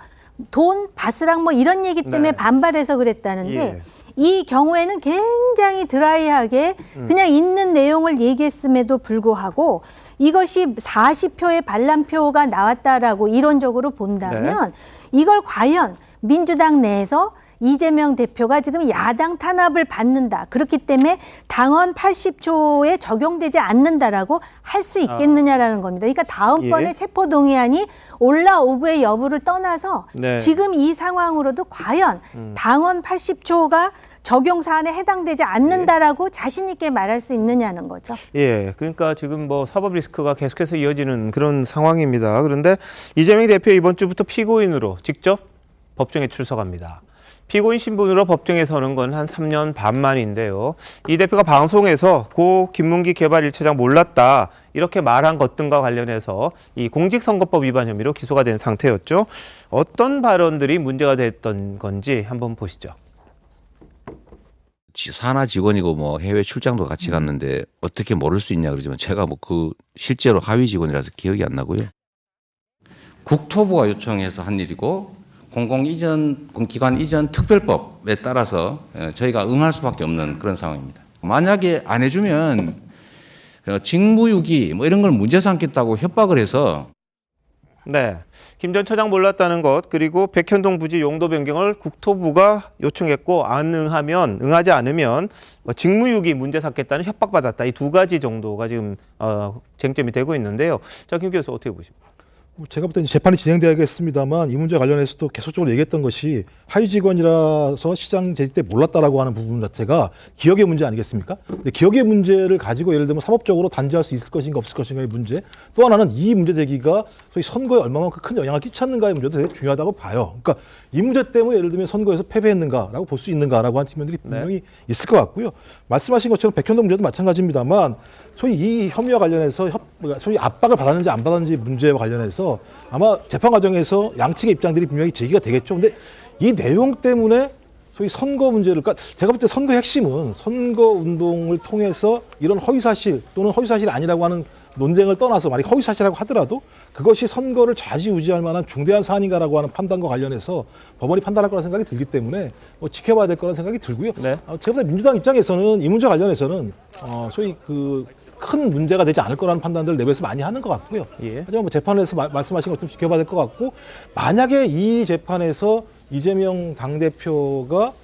돈 바스락 뭐 이런 얘기 때문에
네.
반발해서 그랬다는데
예.
이 경우에는 굉장히 드라이하게 그냥 있는 내용을 얘기했음에도 불구하고 이것이 40표의 반란표가 나왔다라고 이론적으로 본다면 이걸 과연 민주당 내에서 이재명 대표가 지금 야당 탄압을 받는다. 그렇기 때문에 당원 80조에 적용되지 않는다라고 할 수 있겠느냐라는 겁니다. 그러니까 다음번에
예.
체포동의안이 올라오고의 여부를 떠나서
네.
지금 이 상황으로도 과연 당원 80조가 적용 사안에 해당되지 않는다라고 자신 있게 말할 수 있느냐는 거죠.
예, 그러니까 지금 뭐 사법 리스크가 계속해서 이어지는 그런 상황입니다. 그런데 이재명 대표 이번 주부터 피고인으로 직접 법정에 출석합니다. 피고인 신분으로 법정에 서는 건 한 3년 반 만인데요. 이 대표가 방송에서 고 김문기 개발 1차장 몰랐다 이렇게 말한 것 등과 관련해서 이 공직선거법 위반 혐의로 기소가 된 상태였죠. 어떤 발언들이 문제가 됐던 건지 한번 보시죠.
산하 직원이고 뭐 해외 출장도 같이 갔는데 어떻게 모를 수 있냐 그러지만 제가 뭐 그 실제로 하위 직원이라서 기억이 안 나고요.
국토부가 요청해서 한 일이고 공공기관 이전 특별법에 따라서 저희가 응할 수밖에 없는 그런 상황입니다. 만약에 안 해주면 직무유기 뭐 이런 걸 문제 삼겠다고 협박을 해서
네, 김 전 처장 몰랐다는 것 그리고 백현동 부지 용도 변경을 국토부가 요청했고 안 응하지 않으면 직무유기 문제 삼겠다는 협박받았다. 이 두 가지 정도가 지금 쟁점이 되고 있는데요. 자, 김 교수 어떻게 보십니까?
제가 볼 때는 재판이 진행되겠습니다만 이 문제 관련해서도 계속적으로 얘기했던 것이 하위 직원이라서 시장 재직 때 몰랐다라고 하는 부분 자체가 기억의 문제 아니겠습니까? 근데 기억의 문제를 가지고 예를 들면 사법적으로 단죄할 수 있을 것인가 없을 것인가의 문제, 또 하나는 이 문제 제기가 소위 선거에 얼마만큼 큰 영향을 끼쳤는가의 문제도 되게 중요하다고 봐요. 그러니까 이 문제 때문에 예를 들면 선거에서 패배했는가라고 볼 수 있는가라고 하는 측면들이 분명히 있을 것 같고요. 말씀하신 것처럼 백현동 문제도 마찬가지입니다만 소위 이 혐의와 관련해서 소위 압박을 받았는지 안 받았는지 문제와 관련해서 아마 재판 과정에서 양측의 입장들이 분명히 제기가 되겠죠. 근데 이 내용 때문에 소위 선거 문제를, 그러니까 제가 볼 때 선거의 핵심은 선거 운동을 통해서 이런 허위사실 또는 허위사실이 아니라고 하는 논쟁을 떠나서 만약 허위사실이라고 하더라도 그것이 선거를 좌지우지할 만한 중대한 사안인가라고 하는 판단과 관련해서 법원이 판단할 거라는 생각이 들기 때문에 뭐 지켜봐야 될 거라는 생각이 들고요.
네.
제가 볼 때 민주당 입장에서는 이 문제 관련해서는 소위 큰 문제가 되지 않을 거라는 판단들을 내부에서 많이 하는 것 같고요.
예.
하지만 뭐 재판에서 말씀하신 것처럼 지켜봐야 될 것 같고, 만약에 이 재판에서 이재명 당대표가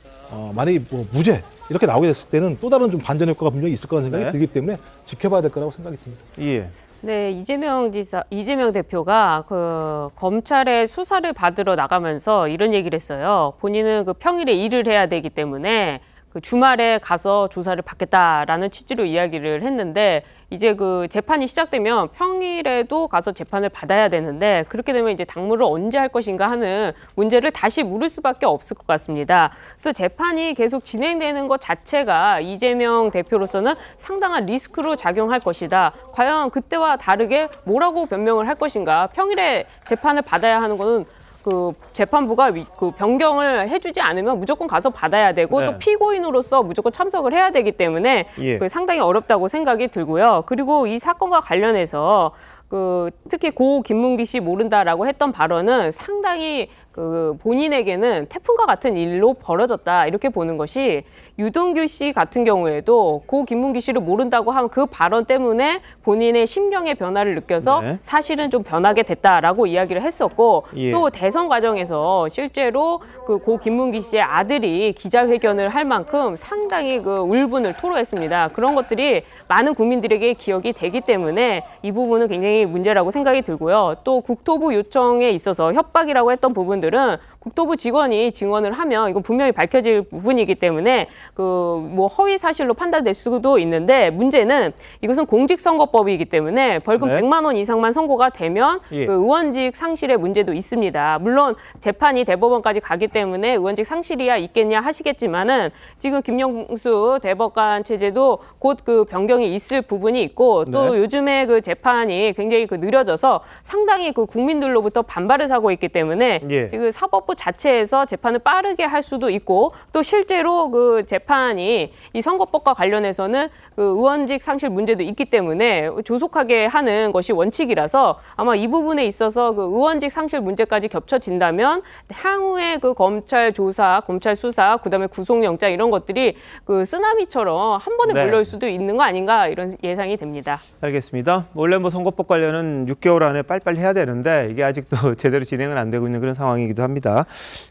만약에 뭐 무죄 이렇게 나오게 됐을 때는 또 다른 좀 반전 효과가 분명히 있을 거라는 생각이 들기 때문에 지켜봐야 될 거라고 생각이 듭니다.
예.
네, 이재명 대표가 그 검찰의 수사를 받으러 나가면서 이런 얘기를 했어요. 본인은 그 평일에 일을 해야 되기 때문에 그 주말에 가서 조사를 받겠다라는 취지로 이야기를 했는데 이제 그 재판이 시작되면 평일에도 가서 재판을 받아야 되는데 그렇게 되면 이제 당무를 언제 할 것인가 하는 문제를 다시 물을 수밖에 없을 것 같습니다. 그래서 재판이 계속 진행되는 것 자체가 이재명 대표로서는 상당한 리스크로 작용할 것이다. 과연 그때와 다르게 뭐라고 변명을 할 것인가? 평일에 재판을 받아야 하는 거는 그 재판부가 그 변경을 해주지 않으면 무조건 가서 받아야 되고
네.
또 피고인으로서 무조건 참석을 해야 되기 때문에
예.
상당히 어렵다고 생각이 들고요. 그리고 이 사건과 관련해서 그 특히 고 김문기 씨 모른다라고 했던 발언은 상당히 그 본인에게는 태풍과 같은 일로 벌어졌다 이렇게 보는 것이 유동규 씨 같은 경우에도 고 김문기 씨를 모른다고 한 그 발언 때문에 본인의 심경의 변화를 느껴서
네.
사실은 좀 변하게 됐다라고 이야기를 했었고
예.
또 대선 과정에서 실제로 그 고 김문기 씨의 아들이 기자회견을 할 만큼 상당히 그 울분을 토로했습니다. 그런 것들이 많은 국민들에게 기억이 되기 때문에 이 부분은 굉장히 문제라고 생각이 들고요. 또 국토부 요청에 있어서 협박이라고 했던 부분들은 국토부 직원이 증언을 하면 이거 분명히 밝혀질 부분이기 때문에 그 뭐 허위 사실로 판단될 수도 있는데 문제는 이것은 공직선거법이기 때문에 벌금
네.
100만 원 이상만 선고가 되면
예.
그 의원직 상실의 문제도 있습니다. 물론 재판이 대법원까지 가기 때문에 의원직 상실이야 있겠냐 하시겠지만은 지금 김영수 대법관 체제도 곧 그 변경이 있을 부분이 있고 또
네.
요즘에 그 재판이 굉장히 그 느려져서 상당히 그 국민들로부터 반발을 사고 있기 때문에
예.
지금 사법부 선거법 자체에서 재판을 빠르게 할 수도 있고 또 실제로 그 재판이 이 선거법과 관련해서는 그 의원직 상실 문제도 있기 때문에 조속하게 하는 것이 원칙이라서 아마 이 부분에 있어서 그 의원직 상실 문제까지 겹쳐진다면 향후에 그 검찰 조사, 검찰 수사, 그다음에 구속영장 이런 것들이 그 쓰나미처럼 한 번에
네.
몰려올 수도 있는 거 아닌가 이런 예상이 됩니다.
알겠습니다. 원래 뭐 선거법 관련은 6개월 안에 빨리빨리 해야 되는데 이게 아직도 제대로 진행은 안 되고 있는 그런 상황이기도 합니다.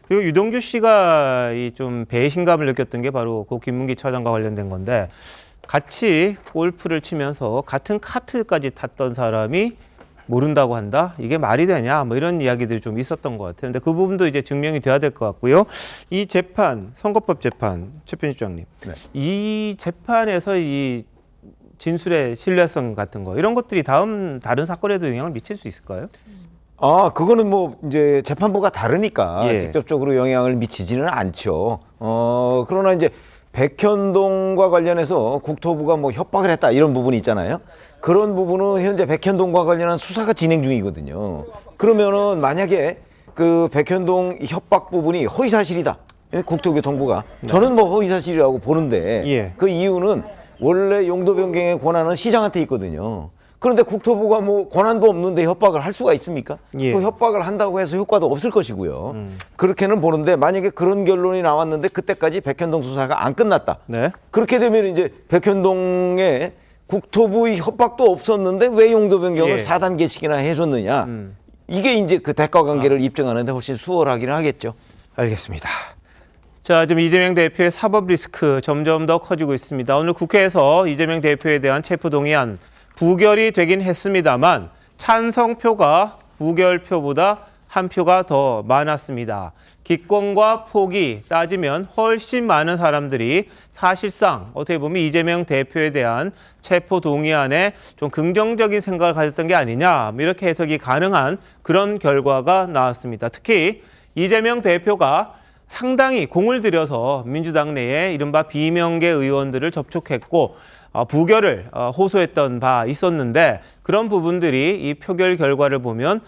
그리고 유동규 씨가 이 좀 배신감을 느꼈던 게 바로 그 김문기 차장과 관련된 건데 같이 골프를 치면서 같은 카트까지 탔던 사람이 모른다고 한다? 이게 말이 되냐? 뭐 이런 이야기들이 좀 있었던 것 같아요. 근데 그 부분도 이제 증명이 돼야 될 것 같고요. 이 재판, 선거법 재판, 최 편집장님.
네.
이 재판에서 이 진술의 신뢰성 같은 거 이런 것들이 다른 사건에도 영향을 미칠 수 있을까요?
그거는 뭐 이제 재판부가 다르니까
예.
직접적으로 영향을 미치지는 않죠. 그러나 이제 백현동과 관련해서 국토부가 뭐 협박을 했다 이런 부분이 있잖아요. 그런 부분은 현재 백현동과 관련한 수사가 진행 중이거든요. 그러면은 만약에 그 백현동 협박 부분이 허위사실이다. 국토교통부가 저는 뭐 허위사실이라고 보는데
예.
그 이유는 원래 용도 변경의 권한은 시장한테 있거든요. 그런데 국토부가 뭐 권한도 없는데 협박을 할 수가 있습니까?
예.
그 협박을 한다고 해서 효과도 없을 것이고요. 그렇게는 보는데 만약에 그런 결론이 나왔는데 그때까지 백현동 수사가 안 끝났다.
네.
그렇게 되면 이제 백현동에 국토부의 협박도 없었는데 왜 용도 변경을
예.
4단계씩이나 해줬느냐. 이게 이제 그 대가 관계를 입증하는데 훨씬 수월하기는 하겠죠.
알겠습니다. 자, 지금 이재명 대표의 사법 리스크 점점 더 커지고 있습니다. 오늘 국회에서 이재명 대표에 대한 체포동의안 부결이 되긴 했습니다만 찬성표가 부결표보다 한 표가 더 많았습니다. 기권과 포기 따지면 훨씬 많은 사람들이 사실상 어떻게 보면 이재명 대표에 대한 체포동의안에 좀 긍정적인 생각을 가졌던 게 아니냐 이렇게 해석이 가능한 그런 결과가 나왔습니다. 특히 이재명 대표가 상당히 공을 들여서 민주당 내에 이른바 비명계 의원들을 접촉했고 부결을 호소했던 바 있었는데 그런 부분들이 이 표결 결과를 보면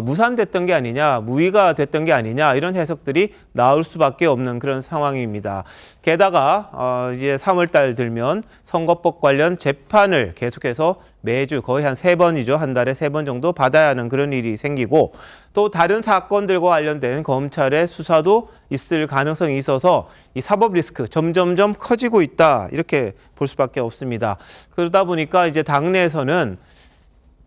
무산됐던 게 아니냐, 무의가 됐던 게 아니냐 이런 해석들이 나올 수밖에 없는 그런 상황입니다. 게다가 이제 3월 달 들면 선거법 관련 재판을 계속해서 매주 거의 한 3번이죠. 한 달에 3번 정도 받아야 하는 그런 일이 생기고 또 다른 사건들과 관련된 검찰의 수사도 있을 가능성이 있어서 이 사법 리스크 점점점 커지고 있다 이렇게 볼 수밖에 없습니다. 그러다 보니까 이제 당내에서는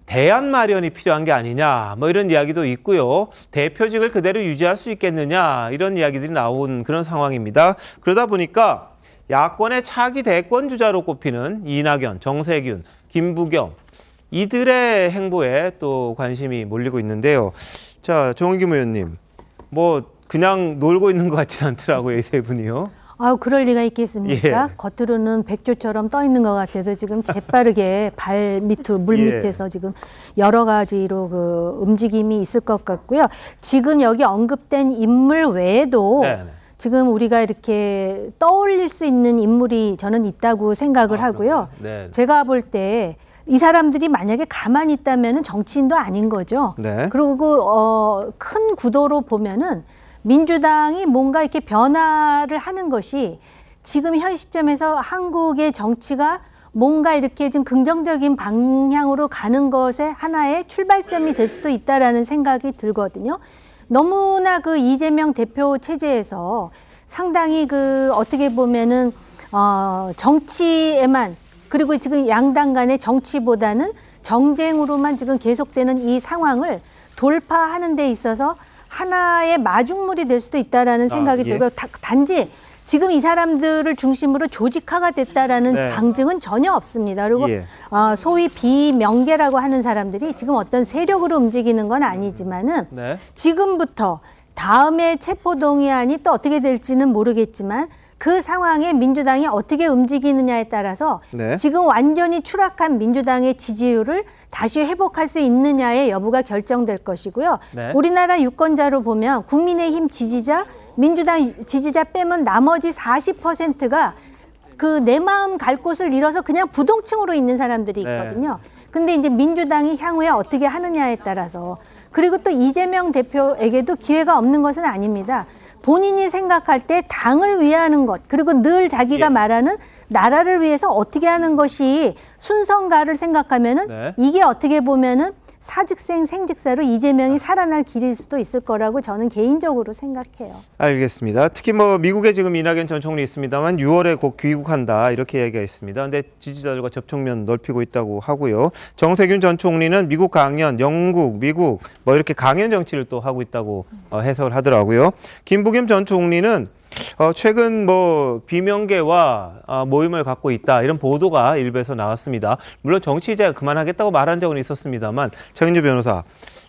대안 마련이 필요한 게 아니냐 뭐 이런 이야기도 있고요. 대표직을 그대로 유지할 수 있겠느냐 이런 이야기들이 나온 그런 상황입니다. 그러다 보니까 야권의 차기 대권 주자로 꼽히는 이낙연, 정세균, 김부겸 이들의 행보에 또 관심이 몰리고 있는데요. 자, 정은김 의원님, 뭐 그냥 놀고 있는 것 같지는 않더라고요, 이 세 분이요.
그럴 리가 있겠습니까?
예.
겉으로는 백조처럼 떠 있는 것 같아서 지금 재빠르게 발 밑으로 물
예.
밑에서 지금 여러 가지로 그 움직임이 있을 것 같고요. 지금 여기 언급된 인물 외에도
네.
지금 우리가 이렇게 떠올릴 수 있는 인물이 저는 있다고 생각을 하고요.
네.
제가 볼 때 이 사람들이 만약에 가만히 있다면 정치인도 아닌 거죠.
네.
그리고 큰 구도로 보면은 민주당이 뭔가 이렇게 변화를 하는 것이 지금 현 시점에서 한국의 정치가 뭔가 이렇게 좀 긍정적인 방향으로 가는 것의 하나의 출발점이 될 수도 있다라는 생각이 들거든요. 너무나 그 이재명 대표 체제에서 상당히 그 어떻게 보면은 정치에만 그리고 지금 양당 간의 정치보다는 정쟁으로만 지금 계속되는 이 상황을 돌파하는 데 있어서 하나의 마중물이 될 수도 있다라는 생각이
예.
들고요. 단지 지금 이 사람들을 중심으로 조직화가 됐다라는
네.
방증은 전혀 없습니다. 그리고
예.
소위 비명계라고 하는 사람들이 지금 어떤 세력으로 움직이는 건 아니지만은
네.
지금부터 다음에 체포동의안이 또 어떻게 될지는 모르겠지만 그 상황에 민주당이 어떻게 움직이느냐에 따라서
네.
지금 완전히 추락한 민주당의 지지율을 다시 회복할 수 있느냐의 여부가 결정될 것이고요.
네.
우리나라 유권자로 보면 국민의힘 지지자, 민주당 지지자 빼면 나머지 40%가 그 내 마음 갈 곳을 잃어서 그냥 부동층으로 있는 사람들이 있거든요. 근데 이제 민주당이 향후에 어떻게 하느냐에 따라서 그리고 또 이재명 대표에게도 기회가 없는 것은 아닙니다. 본인이 생각할 때 당을 위하는 것, 그리고 늘 자기가 말하는 나라를 위해서 어떻게 하는 것이 순서인가를 생각하면은 이게 어떻게 보면은 사직생 생직사로 이재명이 살아날 길일 수도 있을 거라고 저는 개인적으로 생각해요.
알겠습니다. 특히 뭐 미국에 지금 이낙연 전 총리 있습니다만 6월에 곧 귀국한다 이렇게 얘기가 있습니다. 근데 지지자들과 접촉면 넓히고 있다고 하고요. 정세균 전 총리는 미국 강연, 영국, 미국 뭐 이렇게 강연 정치를 또 하고 있다고 해석을 하더라고요. 김부겸 전 총리는 최근 뭐 비명계와 모임을 갖고 있다 이런 보도가 일부에서 나왔습니다. 물론 정치제가 그만하겠다고 말한 적은 있었습니다만 최근주 변호사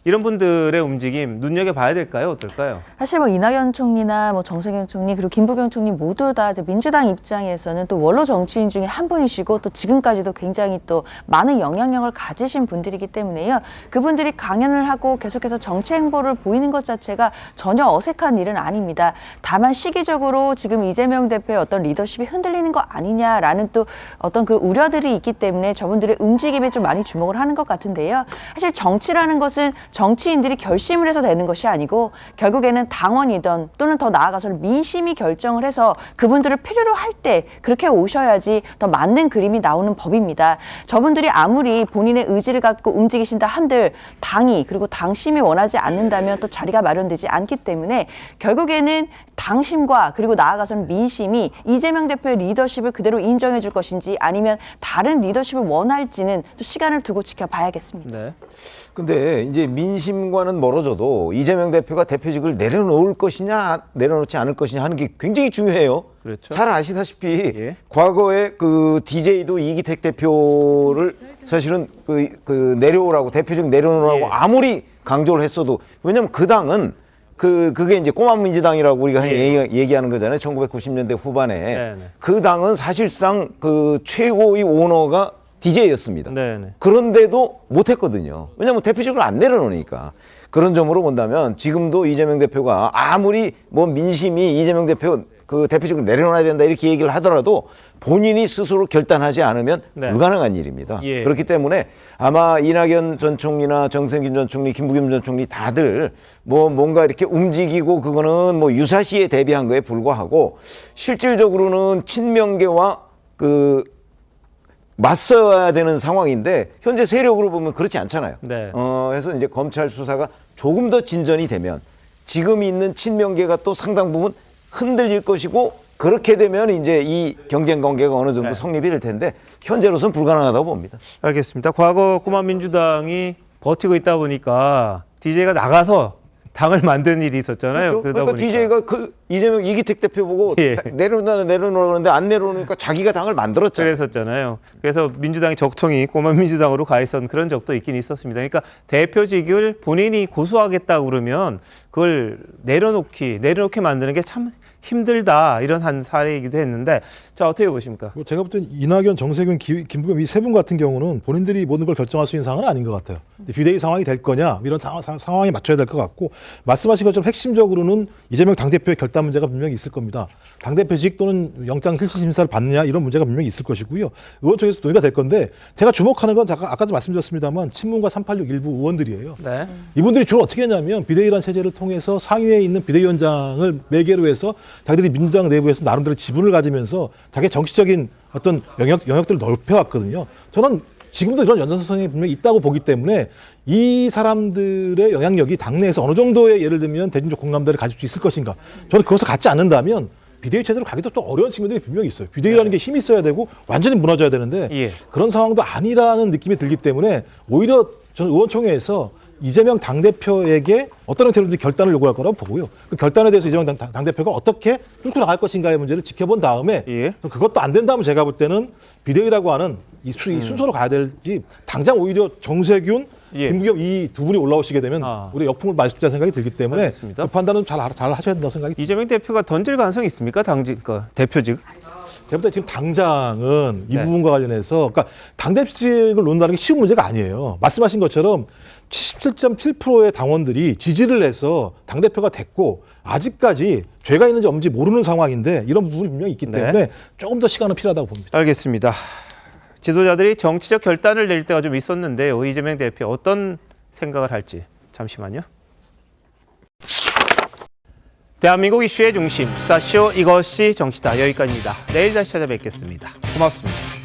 이런 분들의 움직임 눈여겨봐야 될까요? 어떨까요?
사실 뭐 이낙연 총리나 뭐 정세균 총리 그리고 김부겸 총리 모두 다 이제 민주당 입장에서는 또 원로 정치인 중에 한 분이시고 또 지금까지도 굉장히 또 많은 영향력을 가지신 분들이기 때문에요. 그분들이 강연을 하고 계속해서 정치 행보를 보이는 것 자체가 전혀 어색한 일은 아닙니다. 다만 시기적으로 지금 이재명 대표의 어떤 리더십이 흔들리는 거 아니냐라는 또 어떤 그 우려들이 있기 때문에 저분들의 움직임에 좀 많이 주목을 하는 것 같은데요. 사실 정치라는 것은 정치인들이 결심을 해서 되는 것이 아니고 결국에는 당원이든 또는 더 나아가서는 민심이 결정을 해서 그분들을 필요로 할 때 그렇게 오셔야지 더 맞는 그림이 나오는 법입니다. 저분들이 아무리 본인의 의지를 갖고 움직이신다 한들 당이 그리고 당심이 원하지 않는다면 또 자리가 마련되지 않기 때문에 결국에는 당심과 그리고 나아가서는 민심이 이재명 대표의 리더십을 그대로 인정해 줄 것인지 아니면 다른 리더십을 원할지는 또 시간을 두고 지켜봐야겠습니다.
네.
근데 이제 민심과는 멀어져도 이재명 대표가 대표직을 내려놓을 것이냐 내려놓지 않을 것이냐 하는 게 굉장히 중요해요.
그렇죠.
잘 아시다시피 과거에 그 DJ도 이기택 대표를 사실은 그 내려오라고 대표직 내려놓으라고 아무리 강조를 했어도 왜냐면 그 당은 그게 이제 꼬마 민주당이라고 우리가 얘기하는 거잖아요. 1990년대 후반에 그 당은 사실상 그 최고의 오너가 DJ였습니다. 그런데도 못했거든요. 왜냐하면 대표직을 안 내려놓으니까. 그런 점으로 본다면 지금도 이재명 대표가 아무리 뭐 민심이 이재명 대표 그 대표직을 내려놔야 된다 이렇게 얘기를 하더라도 본인이 스스로 결단하지 않으면 불가능한 일입니다. 그렇기 때문에 아마 이낙연 전 총리나 정세균 전 총리, 김부겸 전 총리 다들 뭐 뭔가 이렇게 움직이고 그거는 뭐 유사시에 대비한 거에 불과하고 실질적으로는 친명계와 그 맞서야 되는 상황인데 현재 세력으로 보면 그렇지 않잖아요. 그래서 이제 검찰 수사가 조금 더 진전이 되면 지금 있는 친명계가 또 상당 부분 흔들릴 것이고 그렇게 되면 이제 이 경쟁 관계가 어느 정도 성립이 될 텐데 현재로서는 불가능하다고 봅니다.
알겠습니다. 과거 꼬마 민주당이 버티고 있다 보니까 DJ가 나가서 당을 만든 일이 있었잖아요.
그렇죠? 그러니까 DJ가 그 이재명 이기택 대표 보고 내려놓으라 그러는데 안 내려놓으니까 자기가 당을 만들었잖아요.
그랬었잖아요. 그래서 민주당의 적통이 꼬마 민주당으로 가 있었던 그런 적도 있긴 있었습니다. 그러니까 대표직을 본인이 고수하겠다 그러면 그걸 내려놓게 만드는 게 참 힘들다 이런 한 사례이기도 했는데 자 어떻게 보십니까?
제가 볼 땐 이낙연, 정세균, 김부겸 이 세 분 같은 경우는 본인들이 모든 걸 결정할 수 있는 상황은 아닌 것 같아요. 비대위 상황이 될 거냐 이런 상황에 맞춰야 될 것 같고 말씀하신 것처럼 핵심적으로는 이재명 당대표의 결단 문제가 분명히 있을 겁니다. 당대표직 또는 영장 실질 심사를 받느냐 이런 문제가 분명히 있을 것이고요. 의원 쪽에서 논의가 될 건데 제가 주목하는 건 아까도 말씀드렸습니다만 친문과 386 일부 의원들이에요. 이분들이 주로 어떻게 했냐면 비대위란 체제를 통해서 상위에 있는 비대위원장을 매개로 해서 자기들이 민주당 내부에서 나름대로 지분을 가지면서 자기의 정치적인 어떤 영역들을 넓혀왔거든요. 저는 지금도 이런 연장성이 분명히 있다고 보기 때문에 이 사람들의 영향력이 당내에서 어느 정도의 예를 들면 대중적 공감대를 가질 수 있을 것인가. 저는 그것을 갖지 않는다면 비대위 체제로 가기도 또 어려운 측면들이 분명히 있어요. 비대위라는 게 힘이 있어야 되고 완전히 무너져야 되는데 그런 상황도 아니라는 느낌이 들기 때문에 오히려 저는 의원총회에서 이재명 당대표에게 어떤 형태로든지 결단을 요구할 거라고 보고요. 그 결단에 대해서 이재명 당대표가 어떻게 끌고 나갈 것인가의 문제를 지켜본 다음에 그것도 안 된다면 제가 볼 때는 비대위라고 하는 이 순서로 가야 될지 당장 오히려 정세균, 김부겸 이 두 분이 올라오시게 되면 우리 역풍을 맞을 수 있다는 생각이 들기 때문에 그 판단은 잘 하셔야 된다고 생각이 듭니다.
이재명 대표가 던질 가능성이 있습니까? 대표직?
제가 볼 때 지금 당장은 이 부분과 관련해서 그러니까 당대표직을 논다는 게 쉬운 문제가 아니에요. 말씀하신 것처럼 77.7%의 당원들이 지지를 해서 당대표가 됐고 아직까지 죄가 있는지 없는지 모르는 상황인데 이런 부분이 분명히 있기 때문에 조금 더 시간은 필요하다고 봅니다.
알겠습니다. 지도자들이 정치적 결단을 낼 때가 좀 있었는데요. 이재명 대표 어떤 생각을 할지 잠시만요. 대한민국 이슈의 중심, 스타쇼 이것이 정치다. 여기까지입니다. 내일 다시 찾아뵙겠습니다. 고맙습니다.